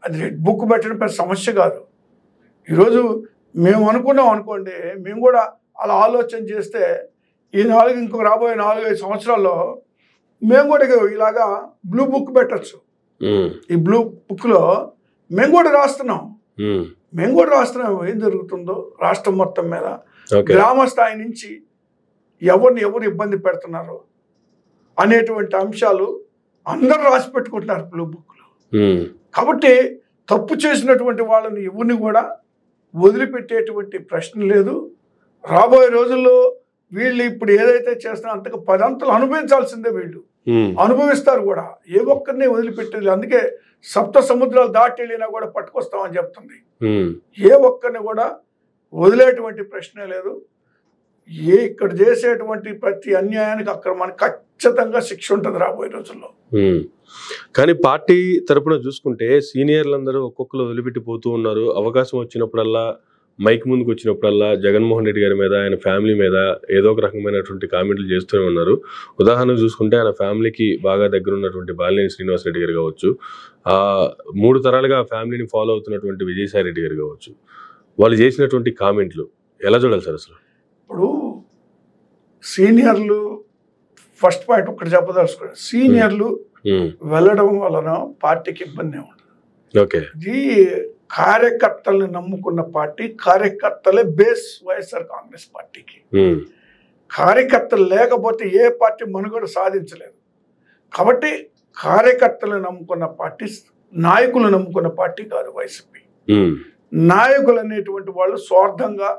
Speaker 2: అది రెడ్ బుక్ పెట్టడం పెద్ద సమస్య కాదు. ఈరోజు మేము అనుకున్నాం అనుకోండి, మేము కూడా అలా ఆలోచన చేస్తే ఇంకొక రాబోయే 4-5 సంవత్సరాల్లో మేము కూడా ఇలాగా బ్లూ బుక్ పెట్టచ్చు. ఈ బ్లూ బుక్లో మేము కూడా రాస్తున్నాం ఏం జరుగుతుందో రాష్ట్రం మొత్తం మీద, గ్రామ స్థాయి నుంచి ఎవరు ఇబ్బంది పెడుతున్నారు అనేటువంటి అంశాలు అందరూ రాసి పెట్టుకుంటున్నారు బ్లూ బుక్లో. కాబట్టి తప్పు చేసినటువంటి వాళ్ళని ఎవరిని కూడా వదిలిపెట్టేటువంటి ప్రశ్న లేదు. రాబోయే రోజుల్లో వీళ్ళు ఇప్పుడు ఏదైతే చేస్తున్నా అంతకు 10 అంతలు అనుభవించాల్సిందే, వీళ్ళు అనుభవిస్తారు కూడా. ఏ ఒక్కరిని వదిలిపెట్టేది. అందుకే 7 సముద్రాలు దాటి వెళ్ళినా కూడా పట్టుకొస్తామని చెప్తుంది. ఏ ఒక్కరిని కూడా వదిలేటువంటి ప్రశ్నే లేదు. ఇక్కడ చేసేటువంటి ప్రతి అన్యాయానికి అక్రమానికి ఖచ్చితంగా శిక్ష ఉంటుంది రాబోయే రోజుల్లో.
Speaker 1: కానీ పార్టీ తరపున చూసుకుంటే సీనియర్లందరూ ఒక్కొక్కరు వదిలిపెట్టిపోతూ ఉన్నారు. అవకాశం వచ్చినప్పుడల్లా, మైక్ ముందుకు వచ్చినప్పుడల్లా జగన్మోహన్ రెడ్డి గారి మీద, ఆయన ఫ్యామిలీ మీద ఏదో ఒక రకమైనటువంటి కామెంట్లు చేస్తూనే ఉన్నారు. ఉదాహరణకు చూసుకుంటే ఆయన ఫ్యామిలీకి బాగా దగ్గర ఉన్నటువంటి బాలినేని శ్రీనివాస్ రెడ్డి గారు కావచ్చు, 3 తరాలుగా ఫ్యామిలీని ఫాలో అవుతున్నటువంటి విజయసాయి రెడ్డి గారు కావచ్చు, వాళ్ళు చేసినటువంటి కామెంట్లు ఎలా చూడాలి సార్ అసలు?
Speaker 2: ఇప్పుడు సీనియర్లు ఫస్ట్ పాయింట్ ఒకటి చెప్పదలుచుకోండి, సీనియర్లు వెళ్ళడం వలన పార్టీకి ఇబ్బంది ఉండదు. ఇది కార్యకర్తల్ని నమ్ముకున్న పార్టీ, కార్యకర్తలే బేస్ వైఎస్ఆర్ కాంగ్రెస్ పార్టీకి. కార్యకర్తలు లేకపోతే ఏ పార్టీ మనుగడ సాధించలేదు. కాబట్టి కార్యకర్తలను నమ్ముకున్న పార్టీ, నాయకులు నమ్ముకున్న పార్టీ కాదు వైసీపీ. నాయకులు అనేటువంటి వాళ్ళు స్వార్థంగా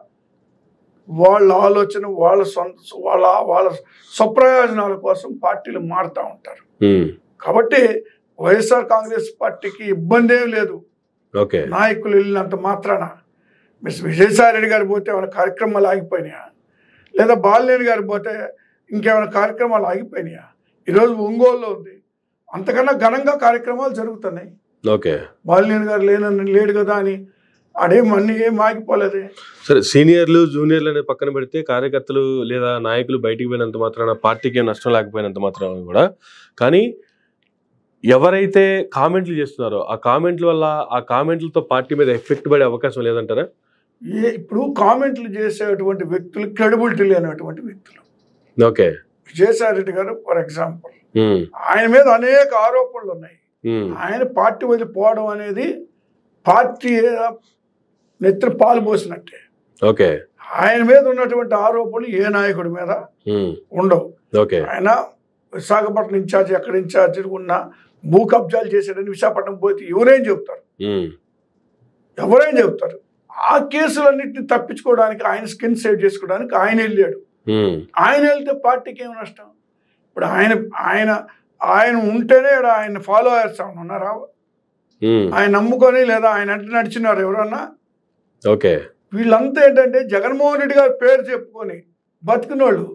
Speaker 2: వాళ్ళ ఆలోచన, వాళ్ళ స్వప్రయోజనాల కోసం పార్టీలు మారుతూ ఉంటారు. కాబట్టి వైఎస్ఆర్ కాంగ్రెస్ పార్టీకి ఇబ్బంది ఏం లేదు. నాయకులు వెళ్ళినంత మాత్రాన విజయసాయి రెడ్డి గారు పోతే ఏమైనా కార్యక్రమాలు ఆగిపోయినాయా, లేదా బాలినేని గారు పోతే ఇంకేమైనా కార్యక్రమాలు ఆగిపోయినాయా? ఈరోజు ఒంగోలులో ఉంది, అంతకన్నా ఘనంగా కార్యక్రమాలు జరుగుతున్నాయి. బాలినేని గారు లేడు కదా అని ఆడేమన్నీ ఏం ఆగిపోలేదే.
Speaker 1: సరే, సీనియర్లు జూనియర్లు అనే పక్కన పెడితే కార్యకర్తలు లేదా నాయకులు బయటికి పోయినంత మాత్రాన పార్టీకి ఏం నష్టం లేకపోయినంత మాత్రాన కూడా, కానీ ఎవరైతే కామెంట్లు చేస్తున్నారో ఆ కామెంట్ల వల్ల ఆ కామెంట్లతో పార్టీ మీద ఎఫెక్ట్ పడే అవకాశం లేదంటారా?
Speaker 2: ఇప్పుడు కామెంట్లు చేసేటువంటి వ్యక్తులు క్రెడిబిలిటీ లేనటువంటి వ్యక్తులు.
Speaker 1: ఓకే.
Speaker 2: విజయసాయి రెడ్డి గారు ఫర్ ఎగ్జాంపుల్, ఆయన మీద అనేక ఆరోపణలు ఉన్నాయి. ఆయన పార్టీ వదిలిపోవడం అనేది పార్టీ నెత్తిన పాలు పోసినట్టే.
Speaker 1: ఓకే.
Speaker 2: ఆయన మీద ఉన్నటువంటి ఆరోపణలు ఏ నాయకుడి మీద ఉండవు.
Speaker 1: ఓకే.
Speaker 2: ఆయన విశాఖపట్నం ఇన్ఛార్జ్, ఎక్కడ ఇన్ఛార్జ్ ఉన్నా భూ కబ్జాలు చేశాడని విశాఖపట్నం పోతే ఎవరేం చెబుతారు? ఎవరేం చెబుతారు? ఆ కేసులన్నింటినీ తప్పించుకోవడానికి, ఆయన స్కిన్ సేవ్ చేసుకోవడానికి ఆయన వెళ్ళాడు. ఆయన వెళ్తే పార్టీకి ఏం నష్టం? ఇప్పుడు ఆయన ఉంటేనే ఆయన ఫాలోవర్స్ ఉన్నారా? ఆయన నమ్ముకొని లేదా ఆయన అంటే నడిచినారు ఎవరన్నా?
Speaker 1: ఓకే.
Speaker 2: వీళ్ళంతా ఏంటంటే జగన్మోహన్ రెడ్డి గారి పేరు చెప్పుకొని బతికినోళ్ళు,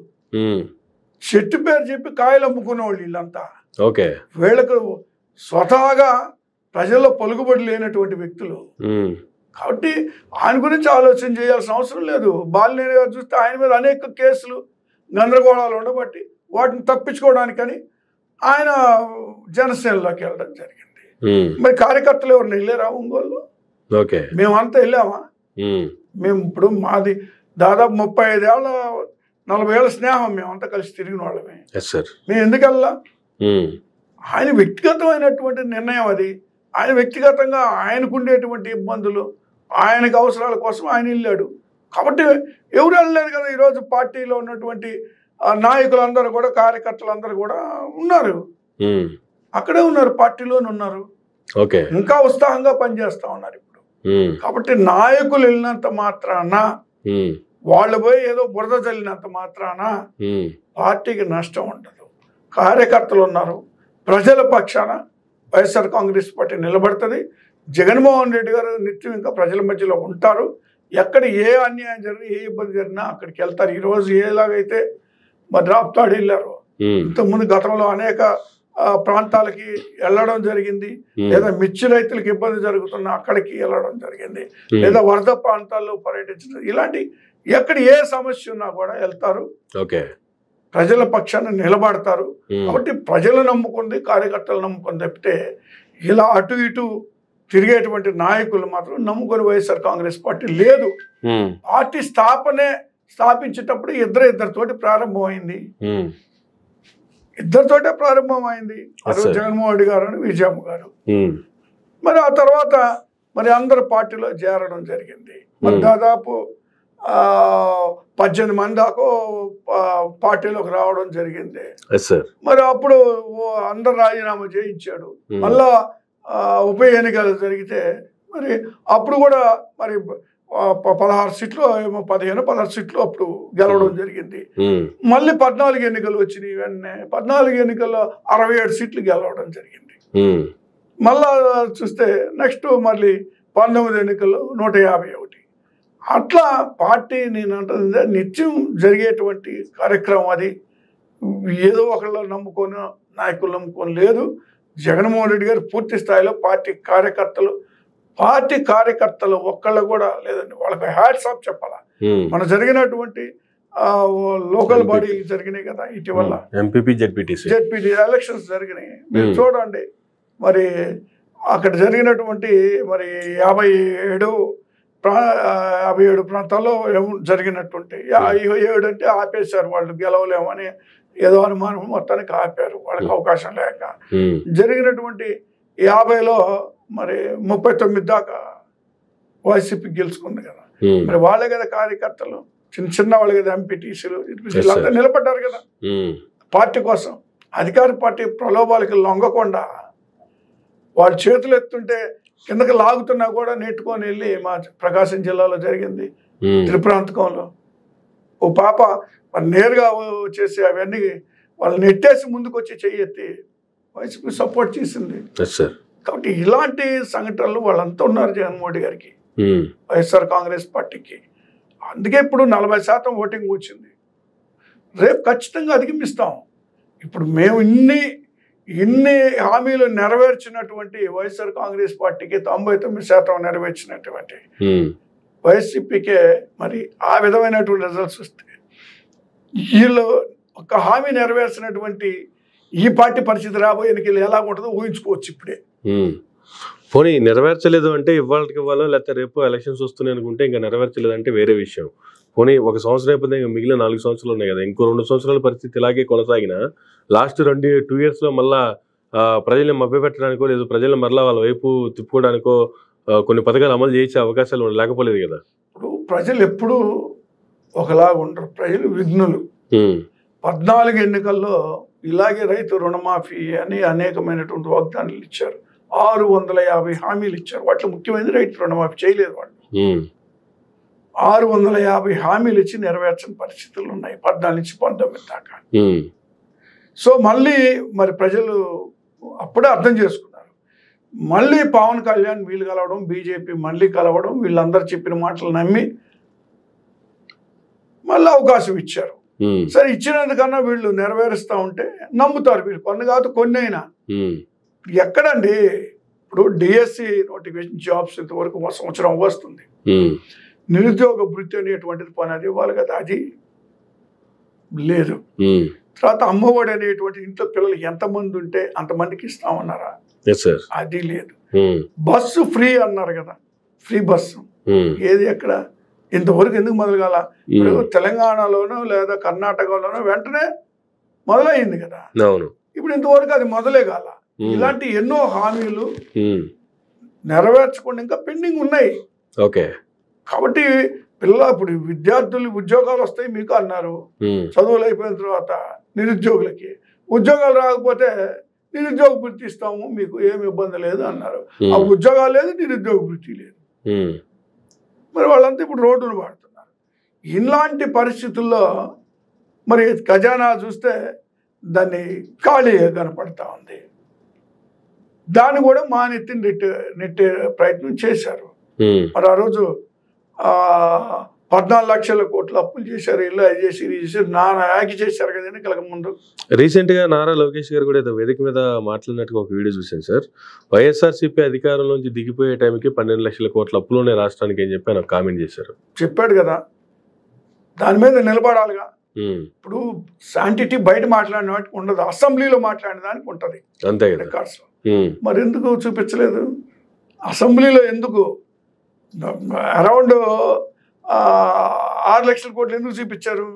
Speaker 2: చెట్టు పేరు చెప్పి కాయలు అమ్ముకునేవాళ్ళు వీళ్ళంతా.
Speaker 1: ఓకే.
Speaker 2: వీళ్ళకు స్వతహాగా ప్రజల్లో పలుకుబడి లేనటువంటి వ్యక్తులు కాబట్టి ఆయన గురించి ఆలోచన చేయాల్సిన అవసరం లేదు. బాలినేని గారు చూస్తే ఆయన మీద అనేక కేసులు, గందరగోళాలు ఉండబట్టి వాటిని తప్పించుకోవడానికని ఆయన జనసేనలోకి వెళ్ళడం జరిగింది. మరి కార్యకర్తలు ఎవరిని వెళ్ళారా ఒంగోలు?
Speaker 1: ఓకే.
Speaker 2: మేమంతా వెళ్ళామా? మేము ఇప్పుడు మాది దాదాపు 35 ఏళ్ళ 40 ఏళ్ళ స్నేహం, మేమంతా కలిసి తిరిగిన వాళ్ళమే. మేము ఎందుకు వెళ్ళా? ఆయన వ్యక్తిగతమైనటువంటి నిర్ణయం అది. ఆయన వ్యక్తిగతంగా ఆయనకు ఉండేటువంటి ఇబ్బందులు, ఆయనకు అవసరాల కోసం ఆయన వెళ్ళాడు. కాబట్టి ఎవరు వెళ్ళలేదు కదా. ఈరోజు పార్టీలో ఉన్నటువంటి నాయకులందరూ కూడా, కార్యకర్తలందరూ కూడా ఉన్నారు, అక్కడే ఉన్నారు, పార్టీలోనే ఉన్నారు.
Speaker 1: ఓకే.
Speaker 2: ఇంకా ఉత్సాహంగా పనిచేస్తా ఉన్నారు ఇప్పుడు. కాబట్టి నాయకులు వెళ్ళినంత మాత్రాన, వాళ్ళు పోయి ఏదో బురద చల్లినంత మాత్రాన పార్టీకి నష్టం ఉండదు. కార్యకర్తలు ఉన్నారు, ప్రజల పక్షాన వైఎస్ఆర్ కాంగ్రెస్ పార్టీ నిలబడుతుంది. జగన్మోహన్ రెడ్డి గారు నిత్యం ఇంకా ప్రజల మధ్యలో ఉంటారు. ఎక్కడ ఏ అన్యాయం జరిగినా, ఏ ఇబ్బంది జరిగినా అక్కడికి వెళ్తారు. ఈరోజు ఎలాగైతే రాప్తాడు వెళ్ళారు, ఇంతకుముందు గతంలో అనేక ప్రాంతాలకి వెళ్ళడం జరిగింది, లేదా మిర్చి రైతులకు ఇబ్బంది జరుగుతున్నా అక్కడికి వెళ్ళడం జరిగింది, లేదా వరద ప్రాంతాల్లో పర్యటించడం, ఇలాంటి ఎక్కడ ఏ సమస్య ఉన్నా కూడా వెళ్తారు.
Speaker 1: ఓకే.
Speaker 2: ప్రజల పక్షాన నిలబడతారు. కాబట్టి ప్రజలు నమ్ముకుంది, కార్యకర్తలు నమ్ముకుంది తప్పితే ఇలా అటు ఇటు తిరిగేటువంటి నాయకులు మాత్రం నమ్ముకొని వైఎస్ఆర్ కాంగ్రెస్ పార్టీ లేదు. పార్టీ స్థాపించేటప్పుడు ఇద్దరితోటి ప్రారంభమైంది. ఇద్దరితోటే ప్రారంభమైంది. జగన్మోహన్ రెడ్డి గారు, విజయమ్మ గారు. మరి ఆ తర్వాత మరి అందరు పార్టీలో చేరడం జరిగింది. మరి దాదాపు 18 మంది దాకా పార్టీలోకి రావడం జరిగింది. మరి అప్పుడు అందరు రాజీనామా చేయించాడు. మళ్ళా ఉప ఎన్నికలు జరిగితే మరి అప్పుడు కూడా మరి 16 సీట్లు ఏమో 15-16 సీట్లు అప్పుడు గెలవడం జరిగింది. మళ్ళీ 14 ఎన్నికలు వచ్చినాయి. వెంటనే 14 ఎన్నికల్లో 67 సీట్లు గెలవడం జరిగింది. మళ్ళా చూస్తే నెక్స్ట్ మళ్ళీ 19 ఎన్నికల్లో 151. అట్లా పార్టీ నేను అంటే నిత్యం జరిగేటువంటి కార్యక్రమం అది. ఏదో ఒకళ్ళు నమ్ముకొని, నాయకులు నమ్ముకొని లేదు. జగన్మోహన్ రెడ్డి గారు పూర్తి స్థాయిలో పార్టీ కార్యకర్తలు ఒక్కళ్ళు కూడా లేదండి, వాళ్ళకి హ్యాట్స్ ఆఫ్ చెప్పాలా. మన జరిగినటువంటి లోకల్ బాడీ జరిగినాయి కదా ఇటీవల,
Speaker 1: ఎంపీపీ జెడ్పీటీ
Speaker 2: ఎలక్షన్స్ జరిగినాయి. మీరు చూడండి, మరి అక్కడ జరిగినటువంటి మరి 57 ప్రాంతాల్లో జరిగినటువంటి 57 అంటే ఆపేశారు. వాళ్ళు గెలవలేమని ఏదో అనుమానం మొత్తానికి ఆపారు, వాళ్ళకి అవకాశం లేక. జరిగినటువంటి 50లో మరి 39 దాకా వైసీపీ గెలుచుకుంది కదా. మరి వాళ్ళే కదా కార్యకర్తలు, చిన్న వాళ్ళు కదా, ఎంపీటీసీలు వీళ్ళంతా నిలబడ్డారు కదా పార్టీ కోసం. అధికార పార్టీ ప్రలోభాలకి లొంగకుండా వాళ్ళు చేతులు ఎత్తుంటే కిందకి లాగుతున్నా కూడా నెట్టుకొని వెళ్ళి, మా ప్రకాశం జిల్లాలో జరిగింది త్రిప్రాంతకంలో, ఓ పాప మరి నేరుగా వచ్చేసి అవన్నీ వాళ్ళు నెట్టేసి ముందుకు వచ్చి చెయ్యెత్తి వైసీపీ సపోర్ట్ చేసింది. కాబట్టి ఇలాంటి సంఘటనలు వాళ్ళంతా ఉన్నారు జగన్మోహన్ రెడ్డి గారికి, వైఎస్ఆర్ కాంగ్రెస్ పార్టీకి. అందుకే ఇప్పుడు 40% ఓటింగ్ వచ్చింది. రేపు ఖచ్చితంగా అధిగమిస్తాం. ఇప్పుడు మేము ఇన్ని హామీలు నెరవేర్చినటువంటి వైఎస్ఆర్ కాంగ్రెస్ పార్టీకి 99% నెరవేర్చినటువంటి వైసీపీకే మరి ఆ విధమైనటువంటి రిజల్ట్స్ వస్తాయి. వీళ్ళు ఒక హామీ నెరవేర్చినటువంటి ఈ పార్టీ పరిస్థితి రాబోయే ఎన్నికలు ఎలా ఉంటుందో ఊహించుకోవచ్చు ఇప్పుడే.
Speaker 1: పోనీ నెరవేర్చలేదు అంటే ఇవాళకి ఇవ్వాలో లేకపోతే రేపు ఎలక్షన్స్ వస్తున్నాయి అనుకుంటే ఇంకా నెరవేర్చలేదు అంటే వేరే విషయం. పోనీ 1 సంవత్సరం అయిపోతే ఇంకా మిగిలిన 4 సంవత్సరాలు ఉన్నాయి కదా, ఇంకో 2 సంవత్సరాల పరిస్థితి ఇలాగే కొనసాగిన లాస్ట్ 2 ఇయర్స్లో మళ్ళా ప్రజల్ని మభ్యపెట్టడానికో లేదు ప్రజల్ని మరలా వాళ్ళ వైపు తిప్పుకోవడానికో కొన్ని పథకాలు అమలు చేసే అవకాశాలు లేకపోలేదు కదా.
Speaker 2: ఇప్పుడు ప్రజలు ఎప్పుడూ ఒకలాగా ఉండరు, ప్రజలు విఘ్నులు. 14 ఎన్నికల్లో ఇలాగే రైతు రుణమాఫీ అని అనేకమైనటువంటి వాగ్దానాలు ఇచ్చారు, 650 హామీలు ఇచ్చారు. వాటిలో ముఖ్యమైనది రైతు రుణమాఫీ చేయలేదు వాళ్ళు. 650 హామీలు ఇచ్చి నెరవేర్చని పరిస్థితులు ఉన్నాయి 14 నుంచి 19 దాకా. సో మళ్ళీ మరి ప్రజలు అప్పుడే అర్థం చేసుకున్నారు. మళ్ళీ పవన్ కళ్యాణ్ వీళ్ళు కలవడం, బీజేపీ మళ్ళీ కలవడం, వీళ్ళందరూ చెప్పిన మాటలు నమ్మి మళ్ళీ అవకాశం ఇచ్చారు. సరే ఇచ్చినందుకన్నా వీళ్ళు నెరవేరుస్తూ ఉంటే నమ్ముతారు. వీళ్ళు కొన్ని కాదు కొన్ని అయినా ఎక్కడండి. ఇప్పుడు డిఎస్సి నోటిఫికేషన్ జాబ్స్ ఇంతవరకు 1 సంవత్సరం వస్తుంది. నిరుద్యోగ భృతి అనేటువంటిది పని అది ఇవ్వాలి కదా, అది లేదు. తర్వాత అమ్మఒడి అనేటువంటి ఇంట్లో పిల్లలు ఎంతమంది ఉంటే అంతమందికి ఇస్తామన్నారా, అది లేదు. బస్సు ఫ్రీ అన్నారు కదా, ఫ్రీ బస్సు ఏది ఎక్కడ ఇంతవరకు ఎందుకు మొదలు కాల? ఇప్పుడు తెలంగాణలోనో లేదా కర్ణాటకలోనో వెంటనే మొదలైంది కదా, ఇప్పుడు ఇంతవరకు అది మొదలే కాల. ఇలాంటి ఎన్నో హామీలు నెరవేర్చకుండా ఇంకా పెండింగ్ ఉన్నాయి. కాబట్టి ఇప్పుడు విద్యార్థులు ఉద్యోగాలు వస్తాయి మీకు అన్నారు, చదువులు అయిపోయిన తర్వాత నిరుద్యోగులకి ఉద్యోగాలు రాకపోతే నిరుద్యోగ వృత్తి ఇస్తాము మీకు ఏమి ఇబ్బంది లేదు అన్నారు. ఆ ఉద్యోగాలు లేదు, నిరుద్యోగ వృత్తి లేదు. మరి వాళ్ళంతా ఇప్పుడు రోడ్డును వాడుతున్నారు. ఇలాంటి పరిస్థితుల్లో మరి ఖజానా చూస్తే దాన్ని ఖాళీగా కనపడతా ఉంది. దాన్ని కూడా మా నెట్టే ప్రయత్నం చేశారు. మరి ఆ రోజు 14 లక్షల కోట్ల అప్పులు చేశారు, ఇల్లు అది చేసి ఇది చేసి నానా యాగి చేశారు కదా ఎన్నికలకు ముందు.
Speaker 1: రీసెంట్ గా నారా లోకేష్ గారు కూడా ఏదో వేదిక మీద మాట్లాడినట్టుగా ఒక వీడియో చూశాను సార్. వైఎస్ఆర్సీపీ అధికారంలోంచి దిగిపోయే టైంకి 12 లక్షల కోట్ల అప్పులోనే రాష్ట్రానికి అని చెప్పి నాకు కామెంట్ చేశారు.
Speaker 2: చెప్పాడు కదా, దాని మీద నిలబడాలిగా. ఇప్పుడు శాంటిటీ బయట మాట్లాడిన వాటికి ఉండదు, అసెంబ్లీలో మాట్లాడిన దానికి ఉంటది
Speaker 1: అంతే కదా.
Speaker 2: రికార్డ్స్ మరి ఎందుకు చూపించలేదు? అసెంబ్లీలో ఎందుకు అరౌండ్ 6 లక్షల కోట్లు ఎందుకు చూపించారు?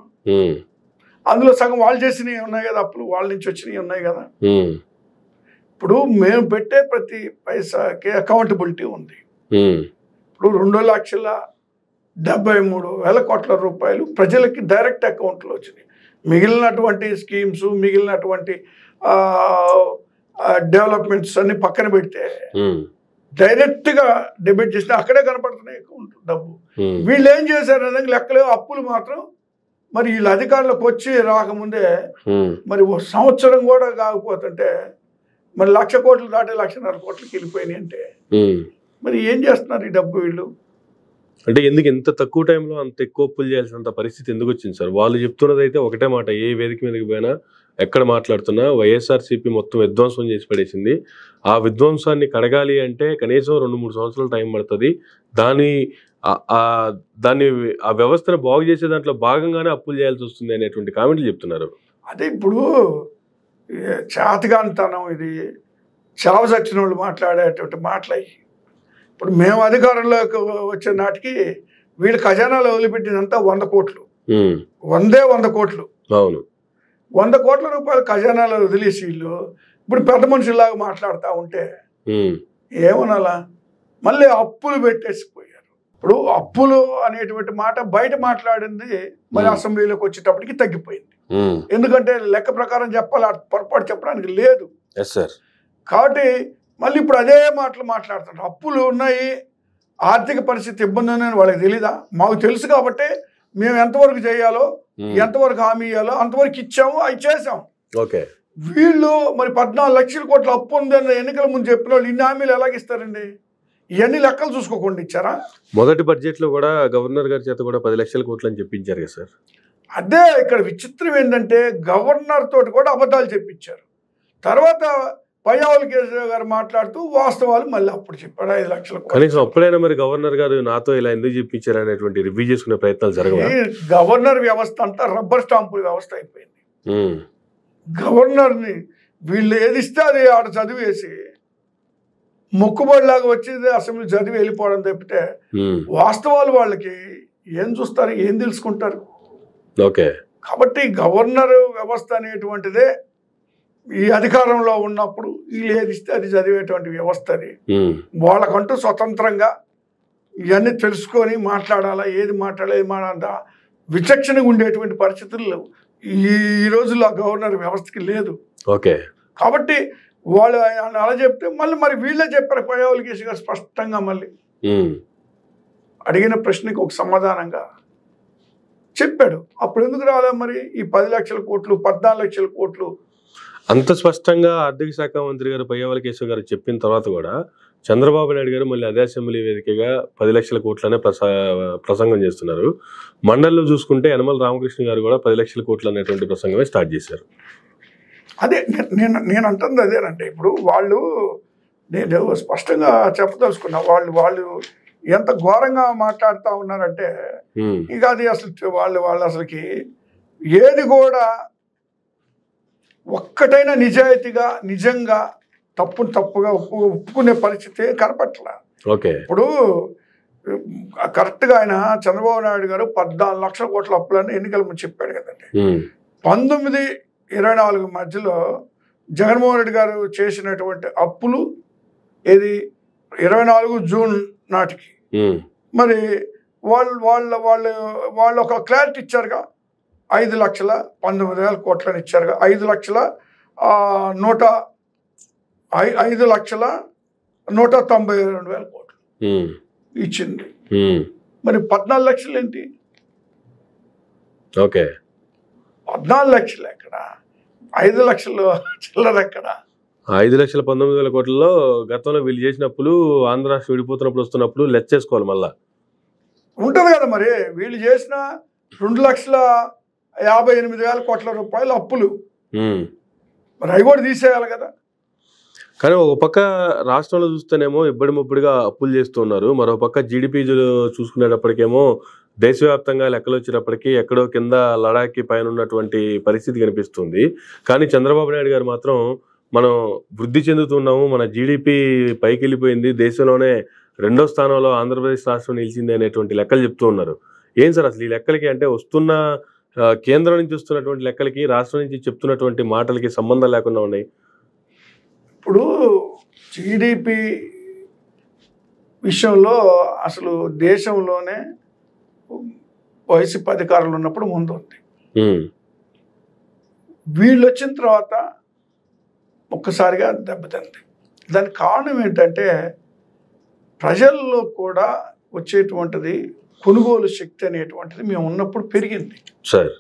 Speaker 2: అందులో సగం వాళ్ళు చేసినవి ఉన్నాయి కదా, అప్పులు వాళ్ళ నుంచి వచ్చినవి ఉన్నాయి కదా. ఇప్పుడు మేము పెట్టే ప్రతి పైసాకి అకౌంటబిలిటీ ఉంది. ఇప్పుడు 2,73,000 కోట్ల రూపాయలు ప్రజలకి డైరెక్ట్ అకౌంట్లో వచ్చినాయి. మిగిలినటువంటి స్కీమ్స్, మిగిలినటువంటి డెవలప్మెంట్స్ అన్ని పక్కన పెడితే డైరెక్ట్ గా డెబిట్ చేసిన అక్కడే కనపడుతున్నాయి అకౌంట్ డబ్బు. వీళ్ళు ఏం చేశారు అనేది లెక్కలేవు. అప్పులు మాత్రం మరి వీళ్ళ అధికారులకు వచ్చి రాకముందే మరి 1 సంవత్సరం కూడా కాకపోతుంటే మరి 1,00,000 కోట్లు దాటి 1,50,000 కోట్లకి వెళ్ళిపోయినాయి అంటే మరి ఏం చేస్తున్నారు ఈ డబ్బు వీళ్ళు?
Speaker 1: అంటే ఎందుకు ఇంత తక్కువ టైంలో అంత ఎక్కువ అప్పులు చేయాల్సినంత పరిస్థితి ఎందుకు వచ్చింది సార్? వాళ్ళు చెప్తున్నది అయితే ఒకటే మాట, ఏ వేదిక మీదకి పోయినా ఎక్కడ మాట్లాడుతున్నా వైఎస్ఆర్సీపీ మొత్తం విధ్వంసం చేసి పడేసింది. ఆ విధ్వంసాన్ని కడగాలి అంటే కనీసం 2-3 సంవత్సరాలు టైం పడుతుంది. దాన్ని ఆ వ్యవస్థను బాగు చేసే దాంట్లో భాగంగానే అప్పులు చేయాల్సి వస్తుంది అనేటువంటి కామెంట్లు చెప్తున్నారు.
Speaker 2: అదే ఇప్పుడు చేతగానితనం, ఇది చావ చచ్చిన వాళ్ళు మాట్లాడేటువంటి మాటలయ్యి. ఇప్పుడు మేము అధికారంలోకి వచ్చే నాటికి వీళ్ళు ఖజానాలో వదిలిపెట్టినంతా 100 కోట్లు, 100 కోట్లు.
Speaker 1: అవును,
Speaker 2: 100 కోట్ల రూపాయలు ఖజానాలో వదిలేసి వీళ్ళు ఇప్పుడు పెద్ద మనుషుల్లాగా మాట్లాడుతూ ఉంటే ఏమనాలా? మళ్ళీ అప్పులు పెట్టేసిపోయారు. ఇప్పుడు అప్పులు అనేటువంటి మాట బయట మాట్లాడింది మరి అసెంబ్లీలోకి వచ్చేటప్పటికి తగ్గిపోయింది. ఎందుకంటే లెక్క ప్రకారం చెప్పాలి, పొరపాటు చెప్పడానికి లేదు. కాబట్టి మళ్ళీ ఇప్పుడు అదే మాటలు మాట్లాడుతున్నారు. అప్పులు ఉన్నాయి, ఆర్థిక పరిస్థితి ఇబ్బంది ఉందని వాళ్ళకి తెలీదా? మాకు తెలుసు కాబట్టి మేము ఎంతవరకు చేయాలో, ఎంతవరకు హామీ ఇవ్వాలో అంతవరకు ఇచ్చాము, అవి చేసాం. వీళ్ళు మరి 14 లక్షల కోట్ల అప్పు ఉందని ఎన్నికల ముందు చెప్పిన వాళ్ళు ఇన్ని హామీలు ఎలాగిస్తారండి? ఇవన్నీ లెక్కలు చూసుకోకుండా ఇచ్చారా?
Speaker 1: మొదటి బడ్జెట్ లో కూడా గవర్నర్ గారి చేత కూడా 10 లక్షల కోట్లు అని చెప్పించారు కదా సార్.
Speaker 2: అదే ఇక్కడ విచిత్రం ఏంటంటే గవర్నర్ తోటి కూడా అబద్ధాలు చెప్పించారు. తర్వాత పయ్యావుల కేశవ్ గారు మాట్లాడుతూ వాస్తవాలు మళ్ళీ అప్పుడు చెప్పాడు 5 లక్షల కోట్లు.
Speaker 1: కనీసం అప్పుడైనా మరి గవర్నర్ గారు నాతో ఇలా ఎందుకు చెప్పించారు అనేటువంటి రివ్యూ చేసుకునే ప్రయత్నాలు జరగవా?
Speaker 2: ఈ గవర్నర్ వ్యవస్థ అంతా రబ్బర్ స్టాంపుల వ్యవస్థ అయిపోయింది. గవర్నర్ని వీళ్ళు ఏది ఇస్తే అది ఆడ చదివేసి మొక్కుబడిలాగా వచ్చేది అసెంబ్లీ చదివి వెళ్ళిపోవడం తప్పితే వాస్తవాలు వాళ్ళకి ఏం చూస్తారు, ఏం తెలుసుకుంటారు?
Speaker 1: ఓకే.
Speaker 2: కాబట్టి గవర్నర్ వ్యవస్థ అనేటువంటిదే ఈ అధికారంలో ఉన్నప్పుడు వీళ్ళు ఏది ఇస్తే అది చదివేటువంటి వ్యవస్థ. అది వాళ్ళకంటూ స్వతంత్రంగా ఇవన్నీ తెలుసుకొని మాట్లాడాలా, ఏది మాట్లాడాలి, ఏది మాట్లాడాలా విచక్షణగా ఉండేటువంటి పరిస్థితులు ఈ రోజుల్లో గవర్నర్ వ్యవస్థకి లేదు.
Speaker 1: ఓకే.
Speaker 2: కాబట్టి వాళ్ళు అలా చెప్తే మరి వీళ్ళే చెప్పారు. పయ్యావుల కేశవ్ గారు స్పష్టంగా మళ్ళీ అడిగిన ప్రశ్నకి ఒక సమాధానంగా చెప్పాడు. అప్పుడు ఎందుకు రాలే మరి ఈ 10 లక్షల కోట్లు 14 లక్షల కోట్లు?
Speaker 1: అంత స్పష్టంగా ఆర్థిక శాఖ మంత్రి గారు పయ్యావుల కేశవ్ గారు చెప్పిన తర్వాత కూడా చంద్రబాబు నాయుడు గారు మళ్ళీ అదే అసెంబ్లీ వేదికగా 10 లక్షల కోట్లనే ప్రసంగం చేస్తున్నారు. మండలిలో చూసుకుంటే యనమల రామకృష్ణ గారు కూడా 10 లక్షల కోట్లు అనేటువంటి ప్రసంగమే స్టార్ట్ చేశారు.
Speaker 2: అదే నేను అంటుంది అదేనంటే, ఇప్పుడు వాళ్ళు నేను స్పష్టంగా చెప్పదలుచుకున్నా, వాళ్ళు ఎంత ఘోరంగా మాట్లాడుతూ ఉన్నారంటే ఇక అది అసలు వాళ్ళు అసలుకి ఏది కూడా ఒక్కటైనా నిజాయితీగా నిజంగా తప్పుగా ఒప్పుకునే పరిస్థితి కనపట్ల.
Speaker 1: ఓకే.
Speaker 2: ఇప్పుడు కరెక్ట్గా ఆయన చంద్రబాబు నాయుడు గారు 14 లక్షల కోట్ల అప్పులని ఎన్నికల ముందు చెప్పాడు కదండి. 19-24 మధ్యలో జగన్మోహన్ రెడ్డి గారు చేసినటువంటి అప్పులు ఏది 24 జూన్ నాటికి మరి వాళ్ళు ఒక క్లారిటీ ఇచ్చారుగా. 5,19,000 కోట్లని ఇచ్చారుగా. 5,192,000 కోట్లు ఇచ్చింది. మరి 14 లక్షలు ఏంటి?
Speaker 1: ఓకే.
Speaker 2: 14 లక్షలు ఎక్కడ, 5 లక్షలు చిల్లర ఎక్కడ?
Speaker 1: 5,19,000 కోట్లలో గతంలో వీళ్ళు చేసిన అప్పులు ఆంధ్ర రాష్ట్రం విడిపోతున్నప్పుడు వస్తున్నప్పుడు లెక్క చేసుకోవాలి మళ్ళా
Speaker 2: ఉంటుంది కదా. మరి వీళ్ళు చేసిన 2,58,000 కోట్ల రూపాయలు అప్పులు మరి అవి కూడా తీసేయాలి కదా.
Speaker 1: కానీ ఒక పక్క రాష్ట్రంలో చూస్తేనేమో ఇబ్బడి ముబ్బడిగా అప్పులు చేస్తున్నారు, మరో పక్క జీడిపి చూసుకునేటప్పటికేమో దేశవ్యాప్తంగా లెక్కలు వచ్చేటప్పటికి ఎక్కడో కింద లడాఖ్కి పైన ఉన్నటువంటి పరిస్థితి కనిపిస్తుంది. కానీ చంద్రబాబు నాయుడు గారు మాత్రం మనం వృద్ధి చెందుతున్నాము, మన జీడిపి పైకి వెళ్ళిపోయింది, దేశంలోనే 2వ స్థానంలో ఆంధ్రప్రదేశ్ రాష్ట్రం నిలిచింది అనేటువంటి లెక్కలు చెప్తూ ఉన్నారు. ఏం సార్ అసలు ఈ లెక్కలకి, అంటే వస్తున్న కేంద్రం నుంచి వస్తున్నటువంటి లెక్కలకి రాష్ట్రం నుంచి చెప్తున్నటువంటి మాటలకి సంబంధం లేకుండా ఉన్నాయి?
Speaker 2: ఇప్పుడు జీడిపి విషయంలో అసలు దేశంలోనే వైసీపీ అధికారులు ఉన్నప్పుడు ముందు ఉంది. వీళ్ళు వచ్చిన తర్వాత ఒక్కసారిగా దెబ్బతింది. దానికి కారణం ఏంటంటే ప్రజల్లో కూడా వచ్చేటువంటిది కొనుగోలు శక్తి అనేటువంటిది మేము ఉన్నప్పుడు పెరిగింది
Speaker 1: సార్.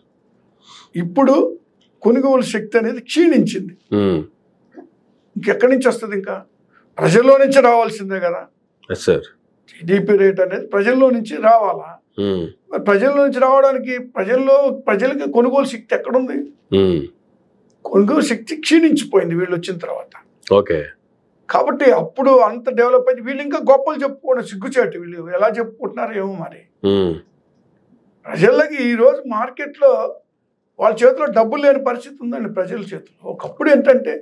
Speaker 2: ఇప్పుడు కొనుగోలు శక్తి అనేది క్షీణించింది. ఇంకెక్కడి నుంచి వస్తుంది? ఇంకా ప్రజల్లో నుంచి రావాల్సిందే కదా
Speaker 1: సార్.
Speaker 2: జీడిపి రేట్ అనేది ప్రజల్లో నుంచి రావాలా? మరి ప్రజల్లో నుంచి రావడానికి ప్రజలకి కొనుగోలు శక్తి ఎక్కడుంది? కొనుగోలు శక్తి క్షీణించిపోయింది వీళ్ళు వచ్చిన తర్వాత.
Speaker 1: ఓకే.
Speaker 2: కాబట్టి అప్పుడు అంత డెవలప్ అయింది. వీళ్ళు ఇంకా గొప్పలు చెప్పుకోవడం సిగ్గుచేటు. వీళ్ళు ఎలా చెప్పుకుంటున్నారు ఏమో మరి. ప్రజలకి ఈరోజు మార్కెట్లో వాళ్ళ చేతిలో డబ్బులు లేని పరిస్థితి ఉందండి ప్రజల చేతిలో. ఒకప్పుడు ఏంటంటే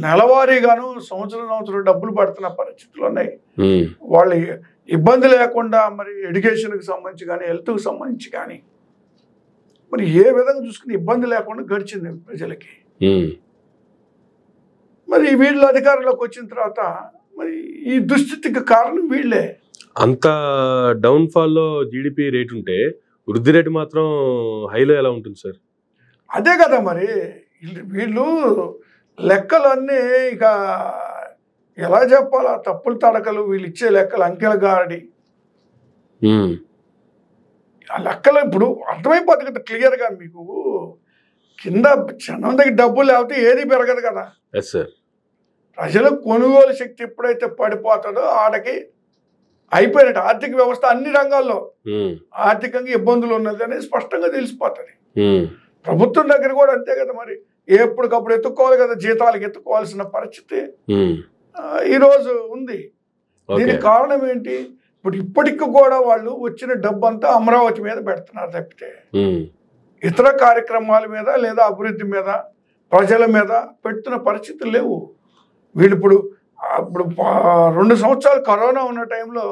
Speaker 2: నెలవారీగాను సంవత్సరం డబ్బులు పడుతున్న పరిస్థితులు ఉన్నాయి. వాళ్ళు ఇబ్బంది లేకుండా మరి ఎడ్యుకేషన్కి సంబంధించి కానీ హెల్త్కి సంబంధించి కానీ మరి ఏ విధంగా చూసుకుని ఇబ్బంది లేకుండా గడిచింది ప్రజలకి. మరి వీళ్ళు అధికారంలోకి వచ్చిన తర్వాత మరి ఈ దుస్థితికి కారణం వీళ్ళే.
Speaker 1: అంత డౌన్ఫాల్లో జీడిపి రేట్ ఉంటే వృద్ధి రేటు మాత్రం హైలో ఎలా ఉంటుంది సార్?
Speaker 2: అదే కదా మరి వీళ్ళు లెక్కలన్నీ ఇక ఎలా చెప్పాలా, తప్పులు తడకలు, వీళ్ళు ఇచ్చే లెక్కలు అంకెల గారడి. ఆ లెక్కలు ఇప్పుడు అర్థమైపోతుంది కదా క్లియర్గా మీకు. కింద జనం దగ్గర డబ్బులు లేకపోతే ఏది పెరగదు కదా. ప్రజల కొనుగోలు శక్తి ఎప్పుడైతే పడిపోతుందో ఆడకి అయిపోయినట్టు. ఆర్థిక వ్యవస్థ అన్ని రంగాల్లో ఆర్థికంగా ఇబ్బందులు ఉన్నది అనేది స్పష్టంగా తెలిసిపోతుంది. ప్రభుత్వం దగ్గర కూడా అంతే కదా. మరి ఎప్పటికప్పుడు ఎత్తుక్కోవాలి కదా, జీతాలకు ఎత్తుకోవాల్సిన పరిస్థితి
Speaker 1: ఉమ్,
Speaker 2: ఈరోజు ఉంది.
Speaker 1: ఓకే.
Speaker 2: దీనికి కారణం ఏంటి? ఇప్పటికి కూడా వాళ్ళు వచ్చిన డబ్బు అంతా అమరావతి మీద పెడుతున్నారు తప్పితే
Speaker 1: ఉమ్,
Speaker 2: ఇతర కార్యక్రమాల మీద లేదా అభివృద్ధి మీద ప్రజల మీద పెడుతున్న పరిస్థితులు లేవు. వీళ్ళు ఇప్పుడు 2 సంవత్సరాలు కరోనా ఉన్న టైంలో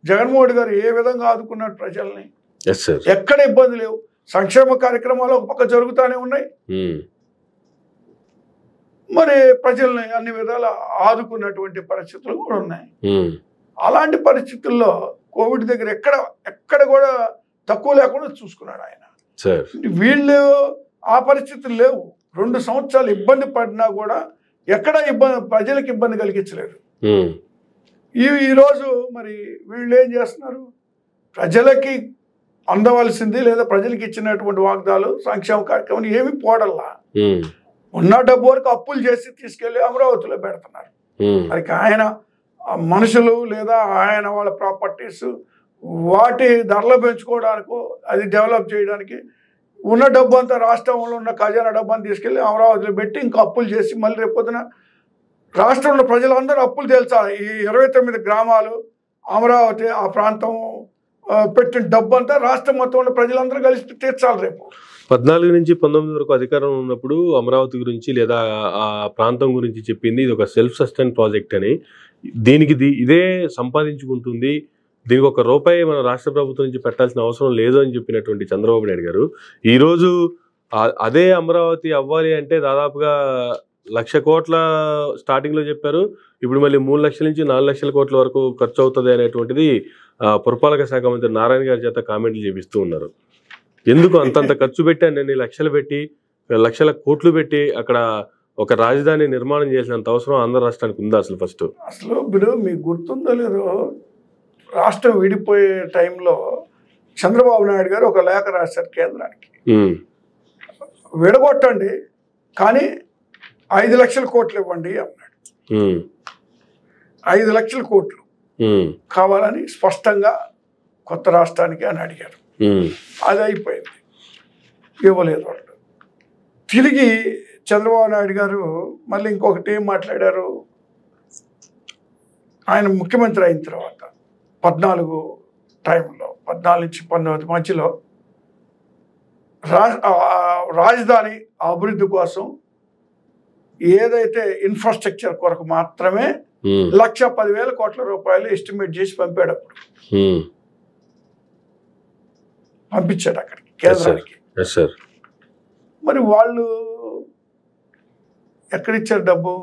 Speaker 2: జగన్మోహన్ గారు ఏ విధంగా ఆదుకున్నారు ప్రజల్ని?
Speaker 1: Yes sir.
Speaker 2: ఎక్కడ ఇబ్బంది లేవు. సంక్షేమ కార్యక్రమాలు ఒక పక్క జరుగుతూనే ఉన్నాయి.
Speaker 1: ఉమ్,
Speaker 2: మరి ప్రజల్ని అన్ని విధాల ఆదుకున్నటువంటి పరిస్థితులు కూడా ఉన్నాయి.
Speaker 1: ఉమ్,
Speaker 2: అలాంటి పరిస్థితుల్లో కోవిడ్ దగ్గర ఎక్కడ కూడా తక్కువ లేకుండా చూసుకున్నాడు ఆయన.
Speaker 1: సార్.
Speaker 2: వీళ్ళు ఆ పరిస్థితులు లేవు. 2 సంవత్సరాలు ఇబ్బంది పడినా కూడా ఎక్కడ ప్రజలకు ఇబ్బంది కలిగించలేదు.
Speaker 1: ఉమ్,
Speaker 2: ఈరోజు మరి వీళ్ళు ఏం చేస్తున్నారు? ప్రజలకి అందవలసింది లేదా ప్రజలకు ఇచ్చినటువంటి వాగ్దాలు సంక్షేమ కార్యక్రమం ఏమి పోడల్లా,
Speaker 1: ఉమ్,
Speaker 2: ఉన్న డబ్బు వరకు అప్పులు చేసి తీసుకెళ్లి అమరావతిలో పెడుతున్నారు.
Speaker 1: ఉమ్,
Speaker 2: మరి ఆయన మనుషులు లేదా ఆయన వాళ్ళ ప్రాపర్టీస్ వాటి ధరలు పెంచుకోవడానికి, అది డెవలప్ చేయడానికి ఉన్న డబ్బు అంతా రాష్ట్రంలో ఉన్న ఖజానా డబ్బు అని తీసుకెళ్ళి అమరావతిలో పెట్టి ఇంకా అప్పులు చేసి మళ్ళీ రేపొద్దున రాష్ట్రంలో ప్రజలందరూ అప్పులు తెలుసాలి. ఈ 29 గ్రామాలు అమరావతి ఆ ప్రాంతం పెట్టిన డబ్బు అంతా రాష్ట్రం మొత్తం ఉన్న ప్రజలందరూ కలిసి తీర్చాలి రేపు.
Speaker 1: 14 నుంచి 19 వరకు అధికారం ఉన్నప్పుడు అమరావతి గురించి లేదా ఆ ప్రాంతం గురించి చెప్పింది ఇది ఒక సెల్ఫ్ సస్టైన్ ప్రాజెక్ట్ అని, దీనికి ఇదే సంపాదించుకుంటుంది, దీనికి ₹1 మన రాష్ట్ర ప్రభుత్వం నుంచి పెట్టాల్సిన అవసరం లేదు అని చెప్పినటువంటి చంద్రబాబు నాయుడు గారు ఈరోజు అదే అమరావతి అవ్వాలి అంటే దాదాపుగా 1,00,000 కోట్ల స్టార్టింగ్లో చెప్పారు. ఇప్పుడు మళ్ళీ 3 లక్షల నుంచి 4 లక్షల కోట్ల వరకు ఖర్చు అవుతుంది అనేటువంటిది పురపాలక శాఖ మంత్రి నారాయణ గారి చేత కామెంట్లు చేపిస్తూ ఉన్నారు. ఎందుకు అంతంత ఖర్చు పెట్టి అన్ని లక్షలు పెట్టి లక్షల కోట్లు పెట్టి అక్కడ ఒక రాజధాని నిర్మాణం చేసినంత అవసరం ఆంధ్ర రాష్ట్రానికి ఉందా అసలు? ఫస్ట్
Speaker 2: అసలు ఇప్పుడు మీకు గుర్తుందో లేదో, రాష్ట్రం విడిపోయే టైంలో చంద్రబాబు నాయుడు గారు ఒక లేఖ రాశారు కేంద్రానికి, విడగొట్టండి కానీ 5 లక్షల కోట్లు ఇవ్వండి అన్నాడు. 5 లక్షల కోట్లు కావాలని స్పష్టంగా కొత్త రాష్ట్రానికి అని అడిగారు. అది అయిపోయింది, ఇవ్వలేదు వాళ్ళు. తిరిగి చంద్రబాబు నాయుడు గారు మళ్ళీ ఇంకొకటి ఏం మాట్లాడారు, ఆయన ముఖ్యమంత్రి అయిన తర్వాత 14 టైంలో 14 నుంచి 19 మధ్యలో రాజధాని అభివృద్ధి కోసం ఏదైతే ఇన్ఫ్రాస్ట్రక్చర్ కొరకు మాత్రమే 1,10,000 కోట్ల రూపాయలు ఎస్టిమేట్ చేసి పంపాడు. అప్పుడు పంపించాడు అక్కడికి కేంద్రానికి. మరి వాళ్ళు ఎక్కడిచ్చారు డబ్బు?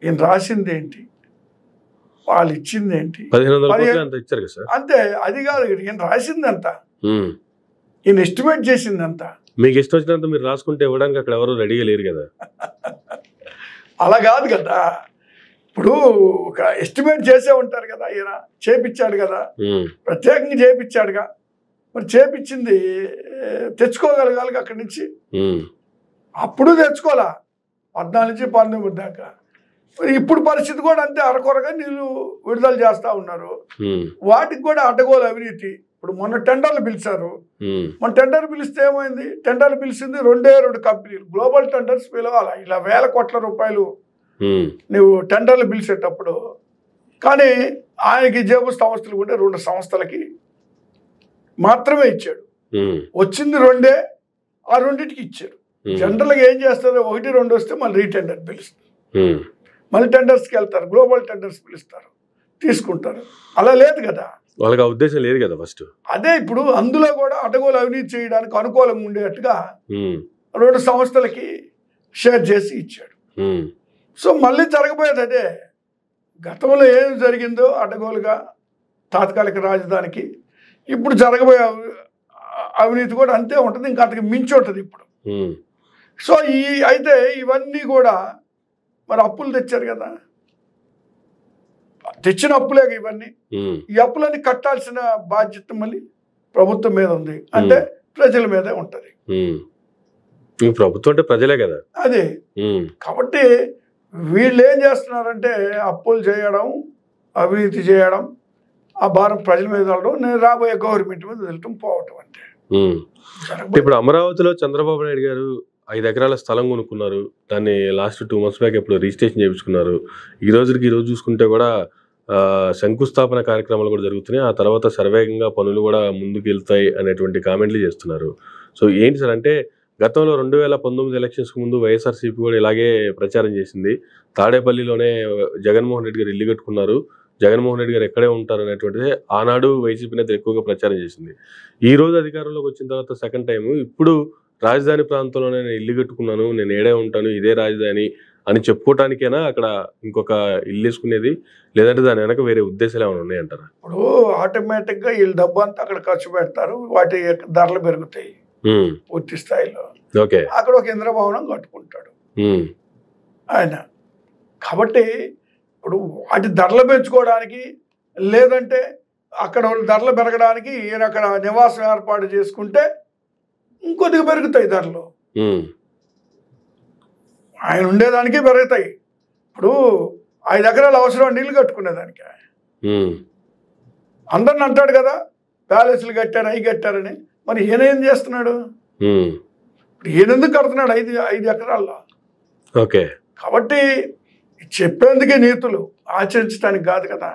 Speaker 2: ఈయన రాసింది ఏంటి, వాళ్ళు ఇచ్చింది ఏంటి?
Speaker 1: 1500 ఇచ్చారు.
Speaker 2: అంతే, అది కాదు ఈయన రాసింది అంత, ఈయన ఎస్టిమేట్ చేసింది అంత.
Speaker 1: మీకు ఇష్టం వచ్చినంత మీరు రాసుకుంటే ఇవ్వడానికి అక్కడ ఎవరు రెడీగా లేరు కదా.
Speaker 2: అలా కాదు కదా, ఇప్పుడు ఒక ఎస్టిమేట్ చేసే ఉంటారు కదా, ఈయన చేపించాడు కదా, ప్రత్యేకంగా చేపించాడుగా. మరి చేపించింది తెచ్చుకోగలగాలి అక్కడి నుంచి, అప్పుడు తెచ్చుకోవాలా 14 నుంచి 19 దాకా. ఇప్పుడు పరిస్థితి కూడా అంతే, అరకొరగా నీళ్ళు విడుదల చేస్తా ఉన్నారు. వాటికి కూడా అడ్డగోలు అవినీతి. ఇప్పుడు మొన్న టెండర్లు పిలిచారు, మన టెండర్ పిలిస్తే ఏమైంది? టెండర్లు పిలిచింది 2 కంపెనీలు, గ్లోబల్ టెండర్స్ పిలవాలి. ఇలా 1,000 కోట్ల రూపాయలు నువ్వు టెండర్లు పిలిచేటప్పుడు, కానీ ఆయనకి జేబు సంస్థలు ఉంటే 2 సంస్థలకి మాత్రమే ఇచ్చాడు. వచ్చింది 2, ఆ 2టికి ఇచ్చారు. జనరల్గా ఏం చేస్తారు, 1, 2 వస్తే మళ్ళీ రీటెండర్ పిలుస్తారు, మళ్ళీ టెండర్స్కి వెళ్తారు, గ్లోబల్ టెండర్స్ పిలుస్తారు, తీసుకుంటారు. అలా లేదు కదా,
Speaker 1: వాళ్ళకి ఆ ఉద్దేశం లేదు కదా ఫస్ట్.
Speaker 2: అదే ఇప్పుడు అందులో కూడా అడ్డగోలు అవినీతి చేయడానికి అనుకూలంగా ఉండేట్టుగా 2 సంస్థలకి షేర్ చేసి ఇచ్చాడు. సో మళ్ళీ జరగబోయేది అదే. గతంలో ఏం జరిగిందో అడ్డగోలుగా తాత్కాలిక రాజధానికి, ఇప్పుడు జరగబోయే అవినీతి కూడా అంతే ఉంటుంది, ఇంకా అంతకు మించి ఉంటుంది ఇప్పుడు. సో అయితే ఇవన్నీ కూడా మరి అప్పులు తెచ్చారు కదా, తెచ్చిన అప్పులే ఇవన్నీ. ఈ అప్పులన్నీ కట్టాల్సిన బాధ్యత మళ్ళీ ప్రభుత్వం మీద ఉంది, అంటే ప్రజల మీదే ఉంటది.
Speaker 1: ప్రభుత్వం అంటే ప్రజలే కదా.
Speaker 2: అదే కాబట్టి వీళ్ళు ఏం చేస్తున్నారంటే అప్పులు చేయడం, అవినీతి చేయడం, ఆ భారం ప్రజల మీద వెళ్ళడం, నేను రాబోయే గవర్నమెంట్ మీద వెళ్ళటం పోవటం. అంటే
Speaker 1: ఇప్పుడు అమరావతిలో చంద్రబాబు నాయుడు గారు 5 ఎకరాల స్థలం కొనుక్కున్నారు. దాన్ని లాస్ట్ 2 months బ్యాక్ ఎప్పుడో రిజిస్ట్రేషన్ చేపించుకున్నారు. ఈ రోజు చూసుకుంటే కూడా శంకుస్థాపన కార్యక్రమాలు కూడా జరుగుతున్నాయి. ఆ తర్వాత సర్వేగంగా పనులు కూడా ముందుకెళ్తాయి అనేటువంటి కామెంట్లు చేస్తున్నారు. సో ఏంటి సార్ అంటే గతంలో 2019 ఎలక్షన్స్కి ముందు వైఎస్ఆర్సీపీ కూడా ఇలాగే ప్రచారం చేసింది. తాడేపల్లిలోనే జగన్మోహన్ రెడ్డి గారు ఇల్లు కట్టుకున్నారు, జగన్మోహన్ రెడ్డి గారు ఎక్కడే ఉంటారు అనేటువంటిది ఆనాడు వైసీపీ నేత ఎక్కువగా ప్రచారం చేసింది. ఈ రోజు అధికారంలోకి వచ్చిన తర్వాత సెకండ్ టైం ఇప్పుడు రాజధాని ప్రాంతంలోనే నేను ఇల్లు కట్టుకున్నాను, నేను ఏడే ఉంటాను, ఇదే రాజధాని అని చెప్పుకోవటానికైనా అక్కడ ఇంకొక ఇల్లు వేసుకునేది, లేదంటే దాని వెనక వేరే ఉద్దేశాలు ఏమైనా ఉన్నాయంటారా?
Speaker 2: ఇప్పుడు ఆటోమేటిక్గా వీళ్ళు డబ్బు అంతా అక్కడ ఖర్చు పెడతారు, వాటి ధరలు పెరుగుతాయి పూర్తి స్థాయిలో.
Speaker 1: ఓకే,
Speaker 2: అక్కడ ఒక ఇంద్రభవనం కట్టుకుంటాడు ఆయన. కాబట్టి ఇప్పుడు వాటి ధరలు పెంచుకోవడానికి, లేదంటే అక్కడ ధరలు పెరగడానికి ఈయన అక్కడ నివాసం ఏర్పాటు చేసుకుంటే ఇంకొద్దిగా పెరుగుతాయి ధరలు. ఆయన ఉండేదానికి పెరుగుతాయి. ఇప్పుడు 5 ఎకరాలు అవసరం నీళ్ళు కట్టుకునేదానికి. అందరిని అంటాడు కదా ప్యాలెస్లు కట్టారు, అవి కట్టారని. మరి ఈయన ఏం చేస్తున్నాడు? ఇప్పుడు ఈయన ఎందుకు కడుతున్నాడు 5 ఎకరాల్లో?
Speaker 1: ఓకే,
Speaker 2: కాబట్టి చెప్పేందుకే నీతులు, ఆచరించడానికి కాదు కదా.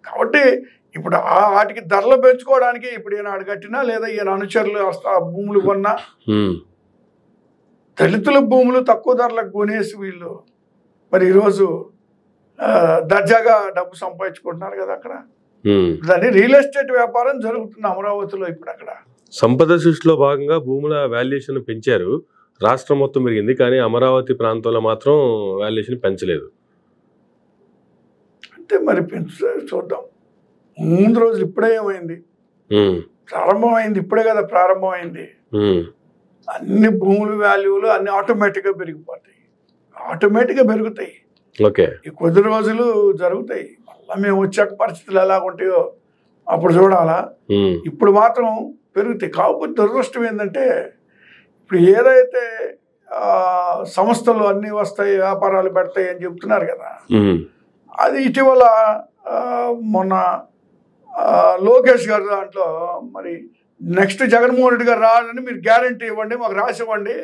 Speaker 2: కాబట్టి ఇప్పుడు వాటికి ధరలు పెంచుకోవడానికి ఇప్పుడు ఈయన అడగట్టినా, లేదా ఈయన అనుచరులు భూములు కొన్నా, దళితుల భూములు తక్కువ ధరలకు కొనేసి వీళ్ళు మరి ఈరోజు దర్జాగా డబ్బు సంపాదించుకుంటున్నారు కదా అక్కడ. దాన్ని రియల్ ఎస్టేట్ వ్యాపారం జరుగుతుంది అమరావతిలో. ఇప్పుడు అక్కడ
Speaker 1: సంపద సృష్టిలో భాగంగా భూముల వాల్యుయేషన్ పెంచారు, రాష్ట్రం మొత్తం పెరిగింది, కానీ అమరావతి ప్రాంతంలో మాత్రం వాల్యుయేషన్ పెంచలేదు.
Speaker 2: అంటే మరి చూద్దాం. ముందు రోజు ఇప్పుడే ఏమైంది? ప్రారంభమైంది ఇప్పుడే కదా, ప్రారంభమైంది. అన్ని భూముల వాల్యూలు అన్ని ఆటోమేటిక్గా పెరిగిపోతాయి, ఆటోమేటిక్గా పెరుగుతాయి.
Speaker 1: ఓకే,
Speaker 2: ఈ కొద్ది రోజులు జరుగుతాయి. మళ్ళీ మేము వచ్చాక పరిస్థితులు ఎలా ఉంటాయో అప్పుడు చూడాలా. ఇప్పుడు మాత్రం పెరుగుతాయి. కాకపోతే దురదృష్టం ఏంటంటే ఇప్పుడు ఏదైతే సంస్థలు అన్నీ వస్తాయి, వ్యాపారాలు పెడతాయి అని చెప్తున్నారు కదా, అది ఇటీవల మొన్న లోకేష్ గారు దాంట్లో మరి నెక్స్ట్ జగన్మోహన్ రెడ్డి గారు రాదని మీరు గ్యారంటీ ఇవ్వండి, మాకు రాసివ్వండి,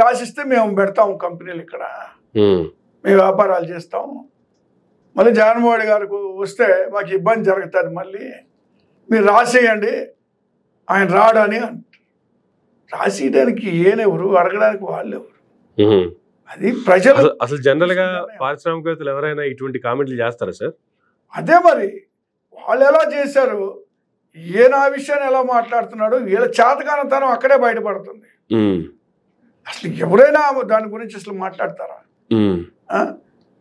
Speaker 2: రాసిస్తే మేము పెడతాము కంపెనీలు, ఇక్కడ మేము వ్యాపారాలు చేస్తాం. మళ్ళీ జగన్మోహన్ రెడ్డి గారికి వస్తే మాకు ఇబ్బంది జరుగుతుంది, మళ్ళీ మీరు రాసేయండి, ఆయన రాడని అంటారు. రాసేయడానికి ఈయనెవరు, అడగడానికి వాళ్ళెవరు? అది ప్రజలు.
Speaker 1: అసలు జనరల్ గా పారిశ్రామికవేత్తలు ఎవరైనా ఇటువంటి కామెంట్లు చేస్తారా సార్?
Speaker 2: అదే మరి వాళ్ళు ఎలా చేశారు, ఈయన ఆ విషయాన్ని ఎలా మాట్లాడుతున్నాడు, వీళ్ళ చేతకానతనం అక్కడే బయటపడుతుంది. అసలు ఎవరైనా దాని గురించి అసలు మాట్లాడతారా?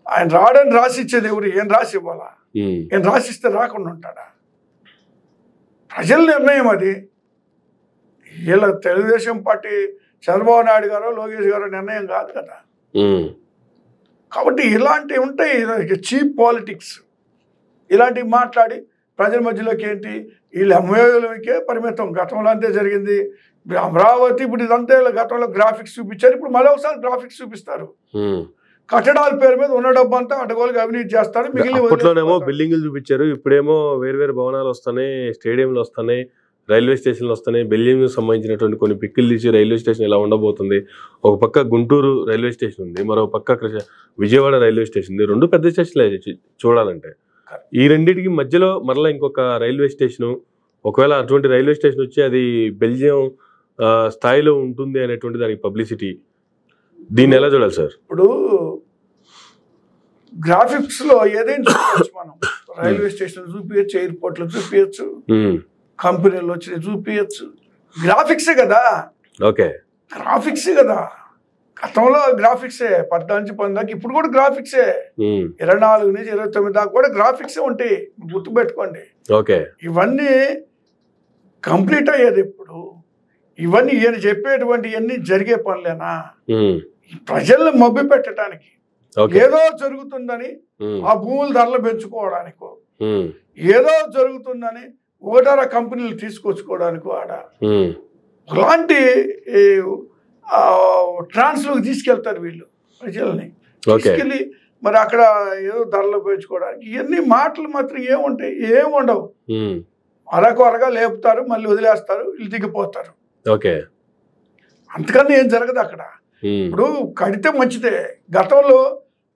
Speaker 2: ఆయన రాడని రాసిచ్చేది ఎవరు? ఏం రాసి ఇవ్వాలా? ఏం రాసిస్తే రాకుండా ఉంటాడా? ప్రజల నిర్ణయం అది. వీళ్ళ తెలుగుదేశం పార్టీ చంద్రబాబు నాయుడు గారు, లోకేష్ గారు నిర్ణయం కాదు కదా. కాబట్టి ఇలాంటివి ఉంటాయి, చీప్ పాలిటిక్స్. ఇలాంటివి మాట్లాడి ప్రజల మధ్యలోకి ఏంటి, వీళ్ళు ఎంఓఏలకే పరిమితం. గతంలో అంతే జరిగింది. అమరావతి ఇప్పుడు ఇదంతే, గతంలో గ్రాఫిక్స్ చూపించారు, ఇప్పుడు మళ్ళీ ఒకసారి గ్రాఫిక్స్ చూపిస్తారు. కట్టడాల పేరు మీద ఉన్న డబ్బు అంతా అడ్డగోలుగా అవినీతి చేస్తారు.
Speaker 1: అప్పట్లోనేమో బిల్డింగ్లు చూపించారు, ఇప్పుడేమో వేరు భవనాలు వస్తున్నాయి, స్టేడియంలు వస్తున్నాయి, రైల్వే స్టేషన్లు వస్తున్నాయి. బిల్డింగ్ సంబంధించినటువంటి కొన్ని పిక్కులు తీసి రైల్వే స్టేషన్ ఎలా ఉండబోతుంది. ఒక పక్క గుంటూరు రైల్వే స్టేషన్ ఉంది, మరో పక్క విజయవాడ రైల్వే స్టేషన్ ఉంది. 2 పెద్ద స్టేషన్లు చూడాలంటే. ఈ రెండింటికి మధ్యలో మరలా ఇంకొక రైల్వే స్టేషను, ఒకవేళ అటువంటి రైల్వే స్టేషన్ వచ్చి అది బెల్జియం స్థాయిలో ఉంటుంది అనేటువంటి దానికి పబ్లిసిటీ. దీన్ని ఎలా చూడాలి సార్?
Speaker 2: ఇప్పుడు గ్రాఫిక్స్ లో ఏదైనా చూపించచ్చు మనం. రైల్వే స్టేషన్ చూపించచ్చు, ఎయిర్పోర్ట్లు చూపించచ్చు, కంపెనీలు వచ్చి చూపించచ్చు. గ్రాఫిక్సే కదా.
Speaker 1: ఓకే,
Speaker 2: గ్రాఫిక్సే కదా. గతంలో గ్రాఫిక్సే 14 నుంచి 10 దాకా, ఇప్పుడు కూడా గ్రాఫిక్సే. 24 నుంచి 29 దాకా కూడా గ్రాఫిక్సే ఉంటాయి, గుర్తుపెట్టుకోండి.
Speaker 1: ఓకే,
Speaker 2: ఇవన్నీ కంప్లీట్ అయ్యేది ఎప్పుడు? ఇవన్నీ ఈయన చెప్పేటువంటి ఇవన్నీ జరిగే పనులేనా? ప్రజల్ని మభ్య పెట్టడానికి, ఏదో జరుగుతుందని ఆ భూముల ధరలు పెంచుకోవడానికో, ఏదో జరుగుతుందని ఓటారా కంపెనీలు తీసుకొచ్చుకోవడానికి ఆడ అలాంటి ట్రాన్స్లోకి తీసుకెళ్తారు వీళ్ళు ప్రజల్ని. తీసుకెళ్ళి మరి అక్కడ ఏదో ధరలు పెంచుకోవడానికి ఇవన్నీ మాటలు మాత్రం ఏముంటాయి? ఏముండవు. అరకొరగా లేపుతారు, మళ్ళీ వదిలేస్తారు, వీళ్ళు దిగిపోతారు.
Speaker 1: ఓకే.
Speaker 2: అంతకన్నా ఏం జరగదు అక్కడ. ఇప్పుడు కడితే మంచిదే. గతంలో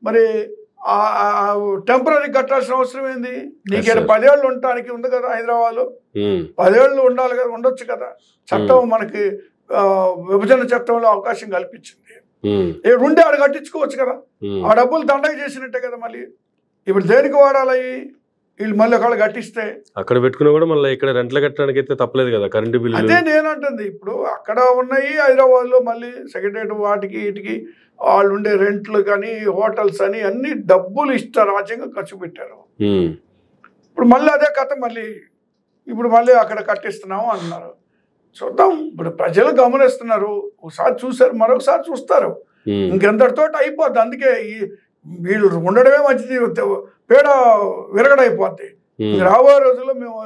Speaker 2: మరి టెంపరీ కట్టాల్సిన అవసరం ఏంది? నీకు 10 ఏళ్ళు ఉండటానికి ఉంది కదా హైదరాబాద్లో, 10 ఏళ్ళు ఉండాలి కదా, ఉండొచ్చు కదా. చట్టం మనకి విభజన చట్టంలో అవకాశం కల్పించింది. ఉండి ఆడ కట్టించుకోవచ్చు కదా. ఆ డబ్బులు దండగ చేసినట్టే కదా. మళ్ళీ ఇప్పుడు దేనికి వాడాలి వీళ్ళు? మళ్ళీ ఒకళ్ళు కట్టిస్తే
Speaker 1: అక్కడ పెట్టుకున్నా కూడా మళ్ళీ ఇక్కడ రెంట్ల కట్టడానికి అయితే తప్పలేదు కదా కరెంటు బిల్లు.
Speaker 2: అదే నేనంటుంది. ఇప్పుడు అక్కడ ఉన్నాయి హైదరాబాద్లో మళ్ళీ సెక్రటరేట్ వాటికి వీటికి వాళ్ళు ఉండే రెంట్లు కానీ హోటల్స్ అని అన్ని డబ్బులు ఇష్టారాజ్యంగా ఖర్చు పెట్టారు. ఇప్పుడు మళ్ళీ అదే కథ ఇప్పుడు మళ్ళీ అక్కడ కట్టిస్తున్నాము అన్నారు. చూద్దాం. ఇప్పుడు ప్రజలు గమనిస్తున్నారు. ఒకసారి చూసారు, మరొకసారి చూస్తారు. ఇంకెంతటితో అయిపోద్ది. అందుకే వీళ్ళు ఉండడమే మంచిది. పేడ విరగడైపోద్ది. రాబోయే రోజుల్లో మేము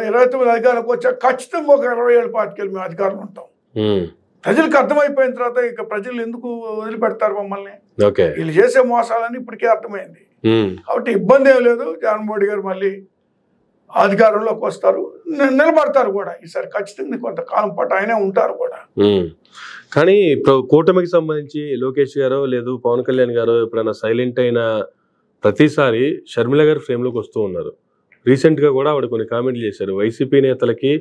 Speaker 2: 29 అధికారులకు వచ్చా ఖచ్చితంగా ఒక 27 పాతికేళ్ళు మేము అధికారులు ఉంటాం. ప్రజలకు అర్థమైపోయిన తర్వాత ఇక ప్రజలు ఎందుకు వదిలిపెడతారు మమ్మల్ని? వీళ్ళు చేసే మోసాలని ఇప్పటికే అర్థమైంది. కాబట్టి ఇబ్బంది ఏం లేదు. జగన్మోహన్ గారు మళ్ళీ అధికారంలోకి వస్తారు, నిలబడతారు కూడా. ఈసారి ఖచ్చితంగా కొంతకాలం పాటు ఆయనే ఉంటారు కూడా.
Speaker 1: కానీ ఇప్పుడు కూటమికి సంబంధించి లోకేష్ గారో లేదు పవన్ కళ్యాణ్ గారో ఎప్పుడైనా సైలెంట్ అయిన ప్రతిసారి షర్మిల గారు ఫ్రేమ్లోకి వస్తూ ఉన్నారు. రీసెంట్గా కూడా ఆవిడ కొన్ని కామెంట్లు చేశారు. వైసీపీ నేతలకి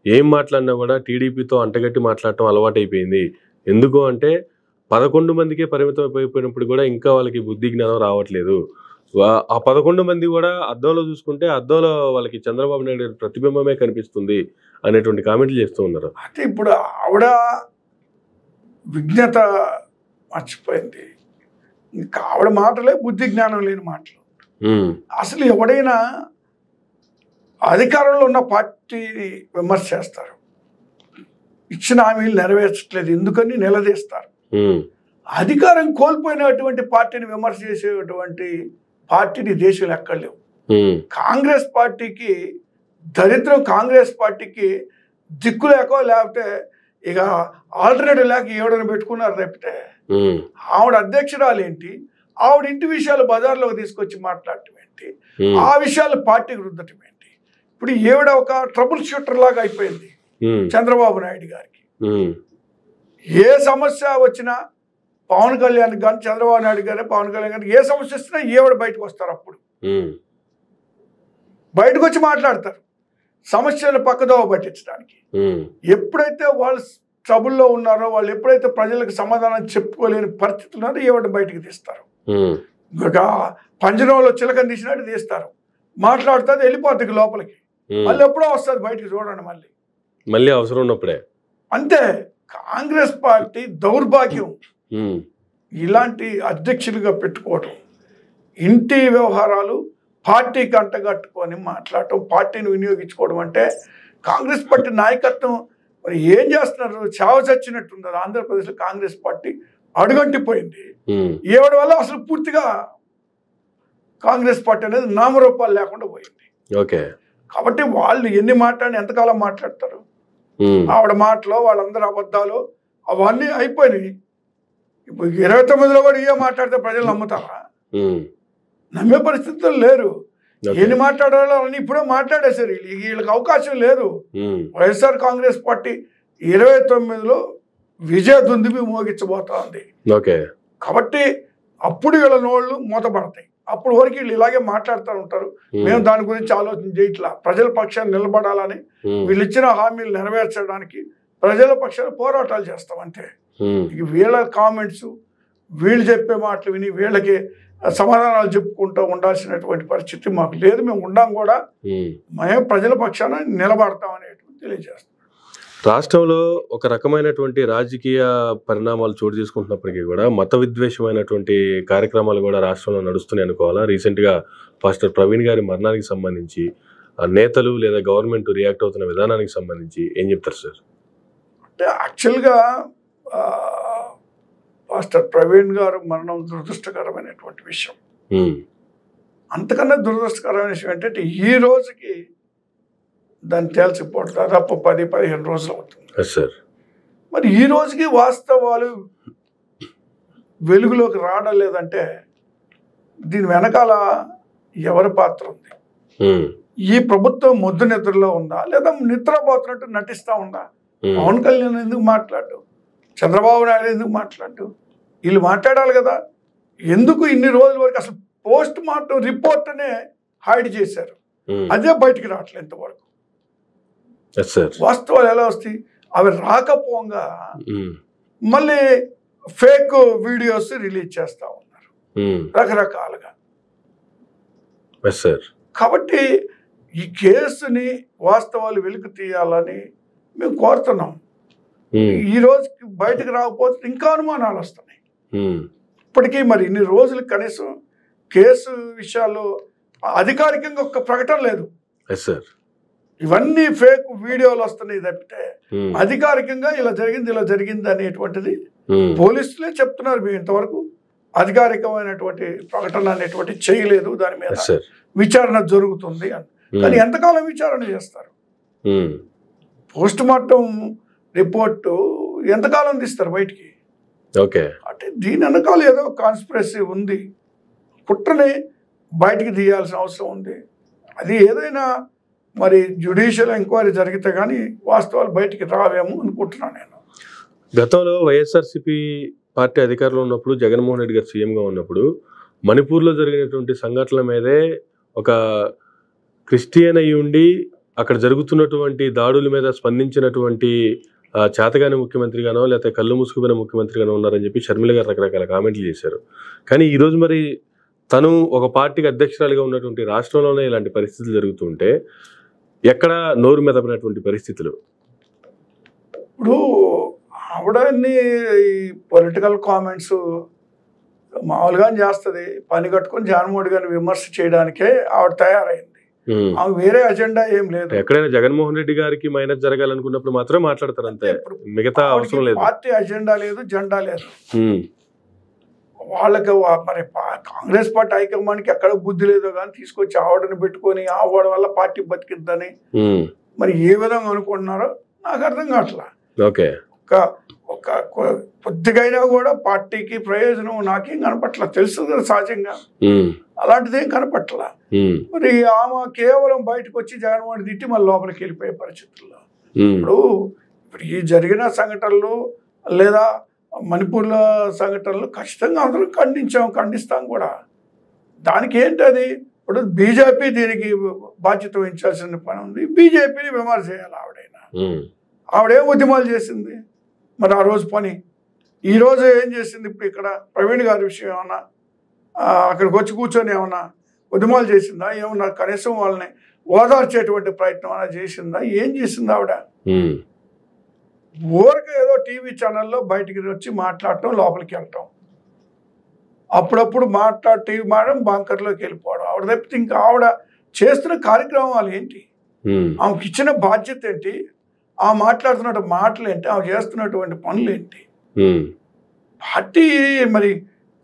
Speaker 1: ఏం మాట్లాడినా కూడా టీడీపీతో అంటగట్టి మాట్లాడటం అలవాటైపోయింది. ఎందుకు అంటే 11 మందికే పరిమితం అయిపోయినప్పుడు కూడా ఇంకా వాళ్ళకి బుద్ధి జ్ఞానం రావట్లేదు. ఆ 11 మంది కూడా అద్దంలో చూసుకుంటే అద్దంలో వాళ్ళకి చంద్రబాబు నాయుడు ప్రతిబింబమే కనిపిస్తుంది అనేటువంటి కామెంట్లు చేస్తూ ఉన్నారు.
Speaker 2: అంటే ఇప్పుడు ఆవిడ విజ్ఞత మర్చిపోయింది. ఇంకా ఆవిడ మాటలే బుద్ధి జ్ఞానం లేని మాటలు. అసలు ఎవడైనా అధికారంలో ఉన్న పార్టీని విమర్శ చేస్తారు. ఇచ్చిన హామీలు నెరవేర్చట్లేదు ఎందుకని నిలదీస్తారు. అధికారం కోల్పోయినటువంటి పార్టీని విమర్శ చేసేటువంటి పార్టీని దేశంలో ఎక్కడ లేవు. కాంగ్రెస్ పార్టీకి దరిద్రం. కాంగ్రెస్ పార్టీకి దిక్కు లేకో లేకపోతే ఇక ఆల్టర్నేటివ్ లేక ఎవడని పెట్టుకున్నారు తప్పితే ఆవిడ అధ్యక్షురాలు ఏంటి, ఆవిడ ఇంటి విషయాలు బజార్లోకి తీసుకొచ్చి మాట్లాడటం ఏంటి, ఆ విషయాలు పార్టీకి రుద్దటం ఏంటి. ఇప్పుడు ఈవిడ ఒక ట్రబుల్ షూటర్ లాగా అయిపోయింది చంద్రబాబు నాయుడు గారికి. ఏ సమస్య వచ్చినా పవన్ కళ్యాణ్ కానీ చంద్రబాబు నాయుడు గారు పవన్ కళ్యాణ్ గారికి ఏ సమస్య వచ్చినా ఈవిడ బయటకు వస్తారు. అప్పుడు బయటకు వచ్చి మాట్లాడతారు సమస్యలు పక్కదోవ పట్టించడానికి. ఎప్పుడైతే వాళ్ళు ట్రబుల్లో ఉన్నారో, వాళ్ళు ఎప్పుడైతే ప్రజలకు సమాధానం చెప్పుకోలేని పరిస్థితులు ఉన్నారో ఈవిడ బయటకు తీస్తారు. ఒక పంజరంలో చిలకని తీసినట్టు తీస్తారు. మాట్లాడుతుంది, వెళ్ళిపోతుంది లోపలికి. మళ్ళీ ఎప్పుడో వస్తుంది బయటకు. చూడండి మళ్ళీ
Speaker 1: అవసరం ఉన్నప్పుడే.
Speaker 2: అంతే. కాంగ్రెస్ పార్టీ దౌర్భాగ్యం ఇలాంటి అధ్యక్షులుగా పెట్టుకోవటం, ఇంటి వ్యవహారాలు పార్టీకి అంటగట్టుకొని మాట్లాడటం, పార్టీని వినియోగించుకోవడం అంటే కాంగ్రెస్ పార్టీ నాయకత్వం మరి ఏం చేస్తున్నారు? చావ చచ్చినట్టుంది. ఆంధ్రప్రదేశ్లో కాంగ్రెస్ పార్టీ అడుగంటిపోయింది. ఏవడి వల్ల అసలు పూర్తిగా కాంగ్రెస్ పార్టీ అనేది నామరూపాలు లేకుండా పోయింది. కాబట్టి వాళ్ళు ఎన్ని మాట్లాడి ఎంతకాలం మాట్లాడతారు? ఆవిడ మాటలో వాళ్ళందరూ అబద్ధాలు అవన్నీ అయిపోయినాయి. ఇప్పుడు 29లో కూడా ఏ మాట్లాడితే ప్రజలు నమ్ముతారా? నమ్మే పరిస్థితులు లేరు. ఎన్ని మాట్లాడాలో అని ఇప్పుడే మాట్లాడేశారు. వీళ్ళకి అవకాశం లేదు. వైఎస్ఆర్ కాంగ్రెస్ పార్టీ 29లో విజయ దుందుబి మోగించబోతోంది. కాబట్టి అప్పుడు వీళ్ళ నోళ్ళు మూతపడతాయి. అప్పుడు వరకు వీళ్ళు ఇలాగే మాట్లాడుతూ ఉంటారు. మేము దాని గురించి ఆలోచన చేయట్లా. ప్రజల పక్షాన్ని నిలబడాలని, వీళ్ళు ఇచ్చిన హామీలు నెరవేర్చడానికి ప్రజల పక్షాన్ని పోరాటాలు చేస్తాం అంతే. వీళ్ళ కామెంట్స్, వీళ్ళు చెప్పే మాటలు విని వీళ్ళకి సమాధానాలు చెప్పుకుంటూ ఉండాల్సినటువంటి పరిస్థితి మాకు లేదు. మేము ఉండాం కూడా. మేము ప్రజల పక్షాన నిలబడతాం అనేటువంటి తెలియజేస్తాం.
Speaker 1: రాష్ట్రంలో ఒక రకమైనటువంటి రాజకీయ పరిణామాలు చోటు చేసుకుంటున్నప్పటికీ కూడా మత విద్వేషమైనటువంటి కార్యక్రమాలు కూడా రాష్ట్రంలో నడుస్తున్నాయి అనుకోవాలా? రీసెంట్గా పాస్టర్ ప్రవీణ్ గారి మరణానికి సంబంధించి నేతలు లేదా గవర్నమెంట్ రియాక్ట్ అవుతున్న విధానానికి సంబంధించి ఏం చెప్తారు సార్?
Speaker 2: అంటే యాక్చువల్గా పాస్టర్ ప్రవీణ్ గారు మరణం దురదృష్టకరమైనటువంటి విషయం. అంతకన్నా దురదృష్టకరమైన విషయం ఏంటంటే ఈ రోజుకి దాన్ని తేల్చిపోవడం దాదాపు 10-15 రోజులు అవుతుంది. మరి ఈ రోజుకి వాస్తవాలు వెలుగులోకి రావడం లేదంటే దీని వెనకాల ఎవరి పాత్ర ఉంది? ఈ ప్రభుత్వం మొద్దు నిద్రలో ఉందా లేదా నిద్రపోతున్నట్టు నటిస్తూ ఉందా? పవన్ కళ్యాణ్ ఎందుకు మాట్లాడు, చంద్రబాబు నాయుడు ఎందుకు మాట్లాడు, వీళ్ళు మాట్లాడాలి కదా. ఎందుకు ఇన్ని రోజుల వరకు అసలు పోస్ట్ మార్టం రిపోర్ట్నే హైడ్ చేశారు, అదే బయటికి రావట్లేదు ఇంతవరకు. వాస్తవాలు ఎలా వస్తాయి? అవి రాకపోగా మళ్ళీ ఫేక్ వీడియోస్ రిలీజ్ చేస్తూ ఉన్నారు రకరకాలుగా. కాబట్టి ఈ కేసుని వాస్తవాలు వెలికి తీయాలని మేము కోరుతున్నాం. ఈ రోజుకి బయటకు రాకపోతే ఇంకా అనుమానాలు వస్తున్నాయి. ఇప్పటికీ మరి ఇన్ని రోజులు కనీసం కేసు విషయాల్లో అధికారికంగా ఒక ప్రకటన లేదు. ఇవన్నీ ఫేక్ వీడియోలు వస్తున్నాయి తప్పితే అధికారికంగా ఇలా జరిగింది అనేటువంటిది పోలీసులే చెప్తున్నారు. మేము ఇంతవరకు అధికారికమైనటువంటి ప్రకటన అనేటువంటి చేయలేదు, దాని మీద విచారణ జరుగుతుంది అని. కానీ ఎంతకాలం విచారణ చేస్తారు? పోస్ట్ మార్టం రిపోర్టు ఎంతకాలం తీస్తారు బయటికి? అంటే దీని వెనకాల ఏదో కాన్స్పిరసీ ఉంది, కుట్రని బయటికి తీయాల్సిన అవసరం ఉంది. అది ఏదైనా మరి జ్యుడిషియల్ ఎంక్వైరీ జరిగితే కానీ వాస్తవాలు బయటికి రావేమో అనుకుంటున్నాను నేను.
Speaker 1: గతంలో వైఎస్ఆర్సీపీ పార్టీ అధికారంలో ఉన్నప్పుడు, జగన్మోహన్ రెడ్డి గారు సీఎంగా ఉన్నప్పుడు మణిపూర్లో జరిగినటువంటి సంఘటనల మీదే ఒక క్రిస్టియన్ అయి ఉండి అక్కడ జరుగుతున్నటువంటి దాడుల మీద స్పందించినటువంటి చేతగాని ముఖ్యమంత్రిగానో లేకపోతే కళ్ళు మూసుకుపోయిన ముఖ్యమంత్రిగానో ఉన్నారని చెప్పి షర్మిల గారు రకరకాల కామెంట్లు చేశారు. కానీ ఈరోజు మరి తను ఒక పార్టీకి అధ్యక్షురాలిగా ఉన్నటువంటి రాష్ట్రంలోనే ఇలాంటి పరిస్థితులు జరుగుతుంటే ఎక్కడ నోరు మెదపినటువంటి పరిస్థితులు?
Speaker 2: ఇప్పుడు ఆవిడన్ని పొలిటికల్ కామెంట్స్ మామూలుగా చేస్తుంది, పని కట్టుకొని జగన్మోహన్ గారిని విమర్శ చేయడానికే ఆవిడ తయారైంది. ఆమె వేరే అజెండా ఏం లేదు.
Speaker 1: ఎక్కడైనా జగన్మోహన్ రెడ్డి గారికి మైనస్ జరగాలనుకున్నప్పుడు మాత్రమే మాట్లాడతారు అంతే, మిగతా అవసరం లేదు.
Speaker 2: పార్టీ అజెండా లేదు, జెండా లేదు వాళ్ళకి. మరి కాంగ్రెస్ పార్టీ హైకమాండ్కి ఎక్కడ బుద్ధి లేదో కానీ తీసుకొచ్చి ఆవిడని పెట్టుకొని ఆవిడ వల్ల పార్టీ బతికిద్దని మరి ఏ విధంగా అనుకుంటున్నారో నాకు అర్థం కావట్లా. ఒక కొద్దిగైనా కూడా పార్టీకి ప్రయోజనం నాకేం కనపట్ల, తెలుసు కదా సహజంగా, అలాంటిదేం కనపట్ల. మరి ఆమె కేవలం బయటకు వచ్చి జగన్మోహన్ తిట్టి మళ్ళీ లోపలికి వెళ్ళిపోయే పరిస్థితుల్లో ఇప్పుడు ఈ జరిగిన సంఘటనలు లేదా మణిపూర్లో సంఘటనలు ఖచ్చితంగా అందరూ ఖండిస్తాం కూడా. దానికి ఏంటది? ఇప్పుడు బీజేపీ దీనికి బాధ్యత వహించాల్సిన పని ఉంది. బీజేపీని విమర్శ చేయాలి. ఆవిడేం ఉద్యమాలు చేసింది మరి ఆ రోజు పని? ఈరోజు ఏం చేసింది? ఇప్పుడు ఇక్కడ ప్రవీణ్ గారి విషయం ఏమన్నా అక్కడికి వచ్చి కూర్చొని ఏమన్నా ఉద్యమాలు చేసిందా? ఏమన్నా కనీసం వాళ్ళని ఓదార్చేటువంటి ప్రయత్నం అన్నా చేసిందా? ఏం చేసింది ఆవిడ? ఊరికి ఏదో టీవీ ఛానల్లో బయటికి వచ్చి మాట్లాడటం, లోపలికి వెళ్ళటం, అప్పుడప్పుడు టీవీ మాడడం, బంకర్లోకి వెళ్ళిపోవడం. ఆవిడ తప్పితే ఇంకా ఆవిడ చేస్తున్న కార్యక్రమాలు ఏంటి? ఆమెకి ఇచ్చిన బాధ్యత ఏంటి? ఆమె మాట్లాడుతున్న మాటలు ఏంటి? ఆమె చేస్తున్నటువంటి పనులు ఏంటి? పార్టీ మరి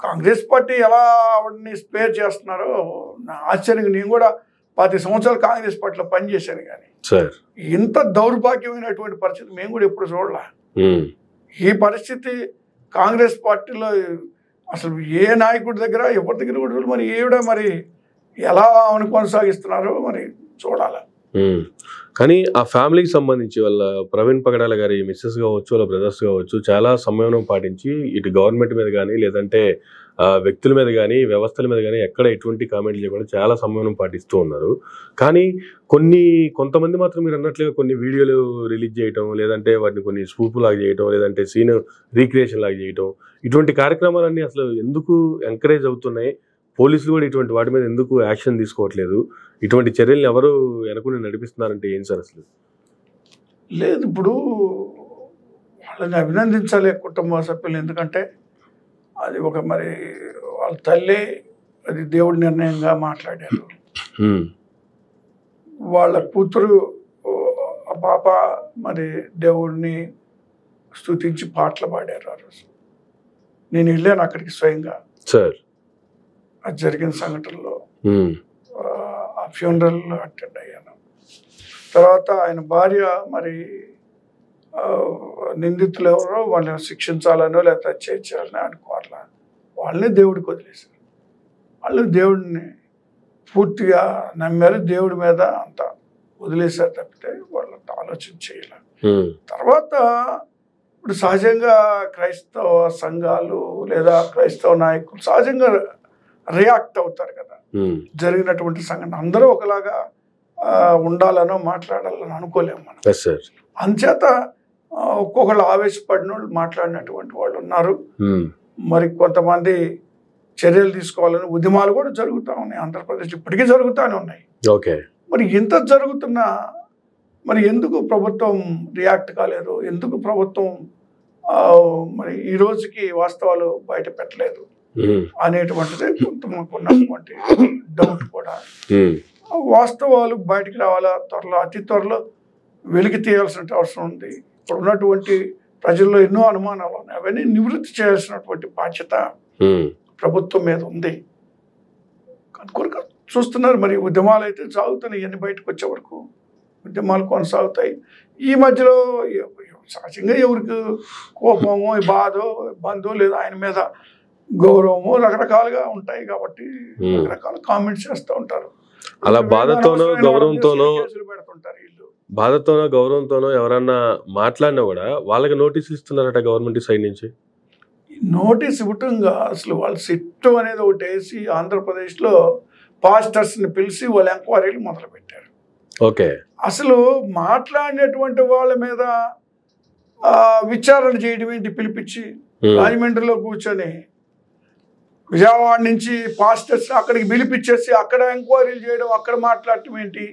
Speaker 2: కాంగ్రెస్ పార్టీ ఎలా ఆవిడని స్పేర్ చేస్తున్నారో నా ఆశ్చర్యంగా. నేను కూడా 10 సంవత్సరాలు కాంగ్రెస్ పార్టీలో పనిచేశాను, కానీ ఇంత దౌర్భాగ్యమైనటువంటి పరిస్థితి మేము కూడా ఎప్పుడు చూడలే. ఈ పరిస్థితి కాంగ్రెస్ పార్టీలో అసలు ఏ నాయకుడి దగ్గర ఎవరి దగ్గర కూడా మరి ఏవిడ మరి ఎలా ఆమెను కొనసాగిస్తున్నారో మరి చూడాలి.
Speaker 1: కానీ ఆ ఫ్యామిలీకి సంబంధించి వాళ్ళ ప్రవీణ్ పగడాల గారి మిస్సెస్ కావచ్చు, వాళ్ళ బ్రదర్స్ కావచ్చు, చాలా సంయమనం పాటించి ఇటు గవర్నమెంట్ మీద కానీ లేదంటే వ్యక్తుల మీద కానీ వ్యవస్థల మీద కానీ ఎక్కడ ఎటువంటి కామెంట్లు చేయకుండా చాలా సంయమనం పాటిస్తూ ఉన్నారు. కానీ కొంతమంది మాత్రం మీరు అన్నట్లుగా కొన్ని వీడియోలు రిలీజ్ చేయటం, లేదంటే వాటిని కొన్ని స్పూప్ లాగా చేయటం, లేదంటే సీన్ రీక్రియేషన్ లాగా చేయటం, ఇటువంటి కార్యక్రమాలన్నీ అసలు ఎందుకు ఎంకరేజ్ అవుతున్నాయి? పోలీసులు కూడా ఇటువంటి వాటి మీద ఎందుకు యాక్షన్ తీసుకోవట్లేదు? ఇటువంటి చర్యలను ఎవరు వెనకుని నడిపిస్తున్నారంటే ఏం సార్ అసలు?
Speaker 2: లేదు, ఇప్పుడు వాళ్ళని అభినందించాలి కుటుంబ సభ్యులు. ఎందుకంటే అది ఒక మరి వాళ్ళ తల్లి అది దేవుడి నిర్ణయంగా మాట్లాడారు. వాళ్ళ కూతురు పాప మరి దేవుడిని స్తుతించి పాటలు పాడారు. ఆ రోజు నేను వెళ్ళాను అక్కడికి స్వయంగా. అది జరిగిన సంఘటనలో ఆ ఫ్యూనరల్ అటెండ్ అయ్యాను. తర్వాత ఆయన భార్య మరి నిందితులు ఎవరో వాళ్ళని శిక్షించాలనో లేకపోతే చేయించాలని అనుకోవాలా, వాళ్ళని దేవుడికి వదిలేశారు. వాళ్ళు దేవుడిని పూర్తిగా నమ్మారు, దేవుడి మీద అంత వదిలేశారు తప్పితే వాళ్ళంత ఆలోచన చేయాలి. తర్వాత ఇప్పుడు సహజంగా క్రైస్తవ సంఘాలు లేదా క్రైస్తవ నాయకులు సహజంగా రియాక్ట్ అవుతారు కదా జరిగినటువంటి సంఘటన. అందరూ ఒకలాగా ఉండాలనో మాట్లాడాలని అనుకోలేము మనం. అంచేత ఒక్కొక్కళ్ళు ఆవేశపడిన వాళ్ళు మాట్లాడినటువంటి వాళ్ళు ఉన్నారు. మరి కొంతమంది చర్యలు తీసుకోవాలని ఉద్యమాలు కూడా జరుగుతూ ఉన్నాయి. ఆంధ్రప్రదేశ్ ఇప్పటికీ జరుగుతూనే ఉన్నాయి. మరి ఇంత జరుగుతున్నా మరి ఎందుకు ప్రభుత్వం రియాక్ట్ కాలేదు, ఎందుకు ప్రభుత్వం మరి ఈ రోజుకి వాస్తవాలు బయట పెట్టలేదు అనేటువంటిది కొంతమందికి ఉన్నటువంటి డౌట్ కూడా. వాస్తవాలు బయటికి రావాలా త్వరలో, అతి త్వరలో వెలికి తీయాల్సిన అవసరం ఉంది. ఇప్పుడు ఉన్నటువంటి ప్రజల్లో ఎన్నో అనుమానాలు ఉన్నాయి, అవన్నీ నివృత్తి చేయాల్సినటువంటి బాధ్యత ప్రభుత్వం మీద ఉంది. కనుక చూస్తున్నారు మరి ఉద్యమాలు అయితే సాగుతున్నాయి. ఇవన్నీ బయటకు వచ్చే వరకు ఉద్యమాలు కొనసాగుతాయి. ఈ మధ్యలో సహజంగా ఎవరికి కోపమో బాధో బంధో లేదా ఆయన మీద గౌరవమో రకరకాలుగా ఉంటాయి కాబట్టి రకరకాల కామెంట్స్ చేస్తూ ఉంటారు.
Speaker 1: అలా బాధతోనో గౌరవంతోనో ఎవరన్నా మాట్లాడినా కూడా వాళ్ళకి నోటీసులు ఇస్తున్నారట గవర్నమెంట్ సైడ్ నుంచి.
Speaker 2: నోటీస్ ఇవ్వటంగా అసలు వాళ్ళు సిట్ అనేది ఒకటి వేసి ఆంధ్రప్రదేశ్లో పాస్టర్స్ని పిలిచి వాళ్ళు ఎంక్వైరీలు మొదలుపెట్టారు. అసలు మాట్లాడినటువంటి వాళ్ళ మీద విచారణ చేయడం ఏంటి, పిలిపించి రాజమండ్రిలో కూర్చొని విజయవాడ నుంచి పాస్టర్స్ అక్కడికి పిలిపించేసి అక్కడ ఎంక్వైరీలు చేయడం, అక్కడ మాట్లాడటం ఏంటి?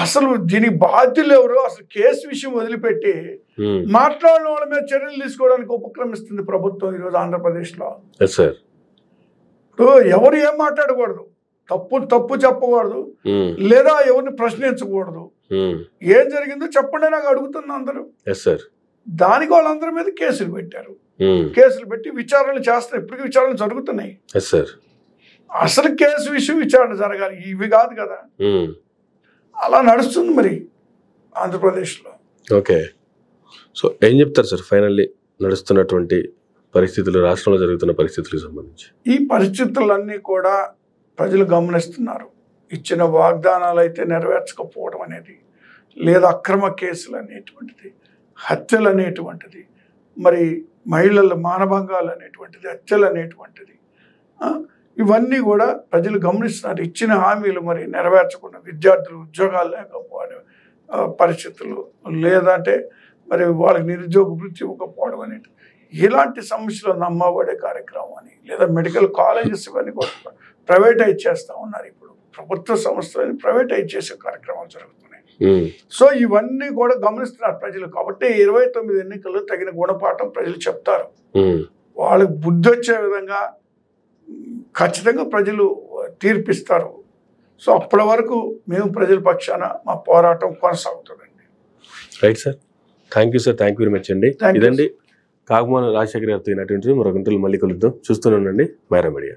Speaker 2: అసలు దీనికి బాధ్యులు ఎవరు? అసలు కేసు విషయం వదిలిపెట్టి మాట్లాడిన వాళ్ళ మీద చర్యలు తీసుకోవడానికి ఉపక్రమిస్తుంది ప్రభుత్వం ఈరోజు ఆంధ్రప్రదేశ్లో. ఇప్పుడు ఎవరు ఏం మాట్లాడకూడదు, తప్పు చెప్పకూడదు, లేదా ఎవరిని ప్రశ్నించకూడదు. ఏం జరిగిందో చెప్పండి నాకు అడుగుతుంది అందరూ. దానికి వాళ్ళందరి మీద కేసులు పెట్టారు. కేసులు పెట్టి విచారణలు చేస్తారు. ఇప్పటికీ విచారణ జరుగుతున్నాయి. అసలు కేసు విషయం విచారణ జరగాలి, ఇవి కాదు కదా. అలా నడుస్తుంది మరి ఆంధ్రప్రదేశ్లో.
Speaker 1: సో ఏం చెప్తారు సార్ ఫైనల్లీ నడుస్తున్నటువంటి పరిస్థితులు, రాష్ట్రంలో జరుగుతున్న పరిస్థితులకు సంబంధించి?
Speaker 2: ఈ పరిస్థితులన్నీ కూడా ప్రజలు గమనిస్తున్నారు. ఇచ్చిన వాగ్దానాలు అయితే నెరవేర్చకపోవడం అనేది, లేదా అక్రమ కేసులు అనేటువంటిది, హత్యలు అనేటువంటిది, మరి మహిళల మానభంగాలు అనేటువంటిది, హత్యలు అనేటువంటిది, ఇవన్నీ కూడా ప్రజలు గమనిస్తున్నారు. ఇచ్చిన హామీలు మరి నెరవేర్చకుండా విద్యార్థులు ఉద్యోగాలు లేకపోవడం పరిస్థితులు, లేదంటే మరి వాళ్ళకి నిరుద్యోగ వృత్తి ఇవ్వకపోవడం అనేది, ఇలాంటి సమస్యలు నమ్మబడే కార్యక్రమం అని, లేదా మెడికల్ కాలేజెస్ ఇవన్నీ కూడా ప్రైవేటైజ్ చేస్తూ ఉన్నారు. ఇప్పుడు ప్రభుత్వ సంస్థలని ప్రైవేటైజ్ చేసే కార్యక్రమాలు జరుగుతున్నాయి. సో ఇవన్నీ కూడా గమనిస్తున్నారు ప్రజలు. కాబట్టి 29 ఎన్నికల్లో తగిన గుణపాఠం ప్రజలు చెప్తారు. వాళ్ళకి బుద్ధి వచ్చే విధంగా ఖచ్చితంగా ప్రజలు తీర్పిస్తారు. సో అప్పటి వరకు మేము ప్రజల పక్షాన మా పోరాటం కొనసాగుతుందండి.
Speaker 1: Right sir, thank you sir, thank you very much అండి. ఇదండి కాకుమాన రాజశేఖర్ గారితో అయినటువంటి మరొక గంటలు మళ్ళీ కలుద్దాం. చూస్తూనే ఉండండి మైరా మీడియా.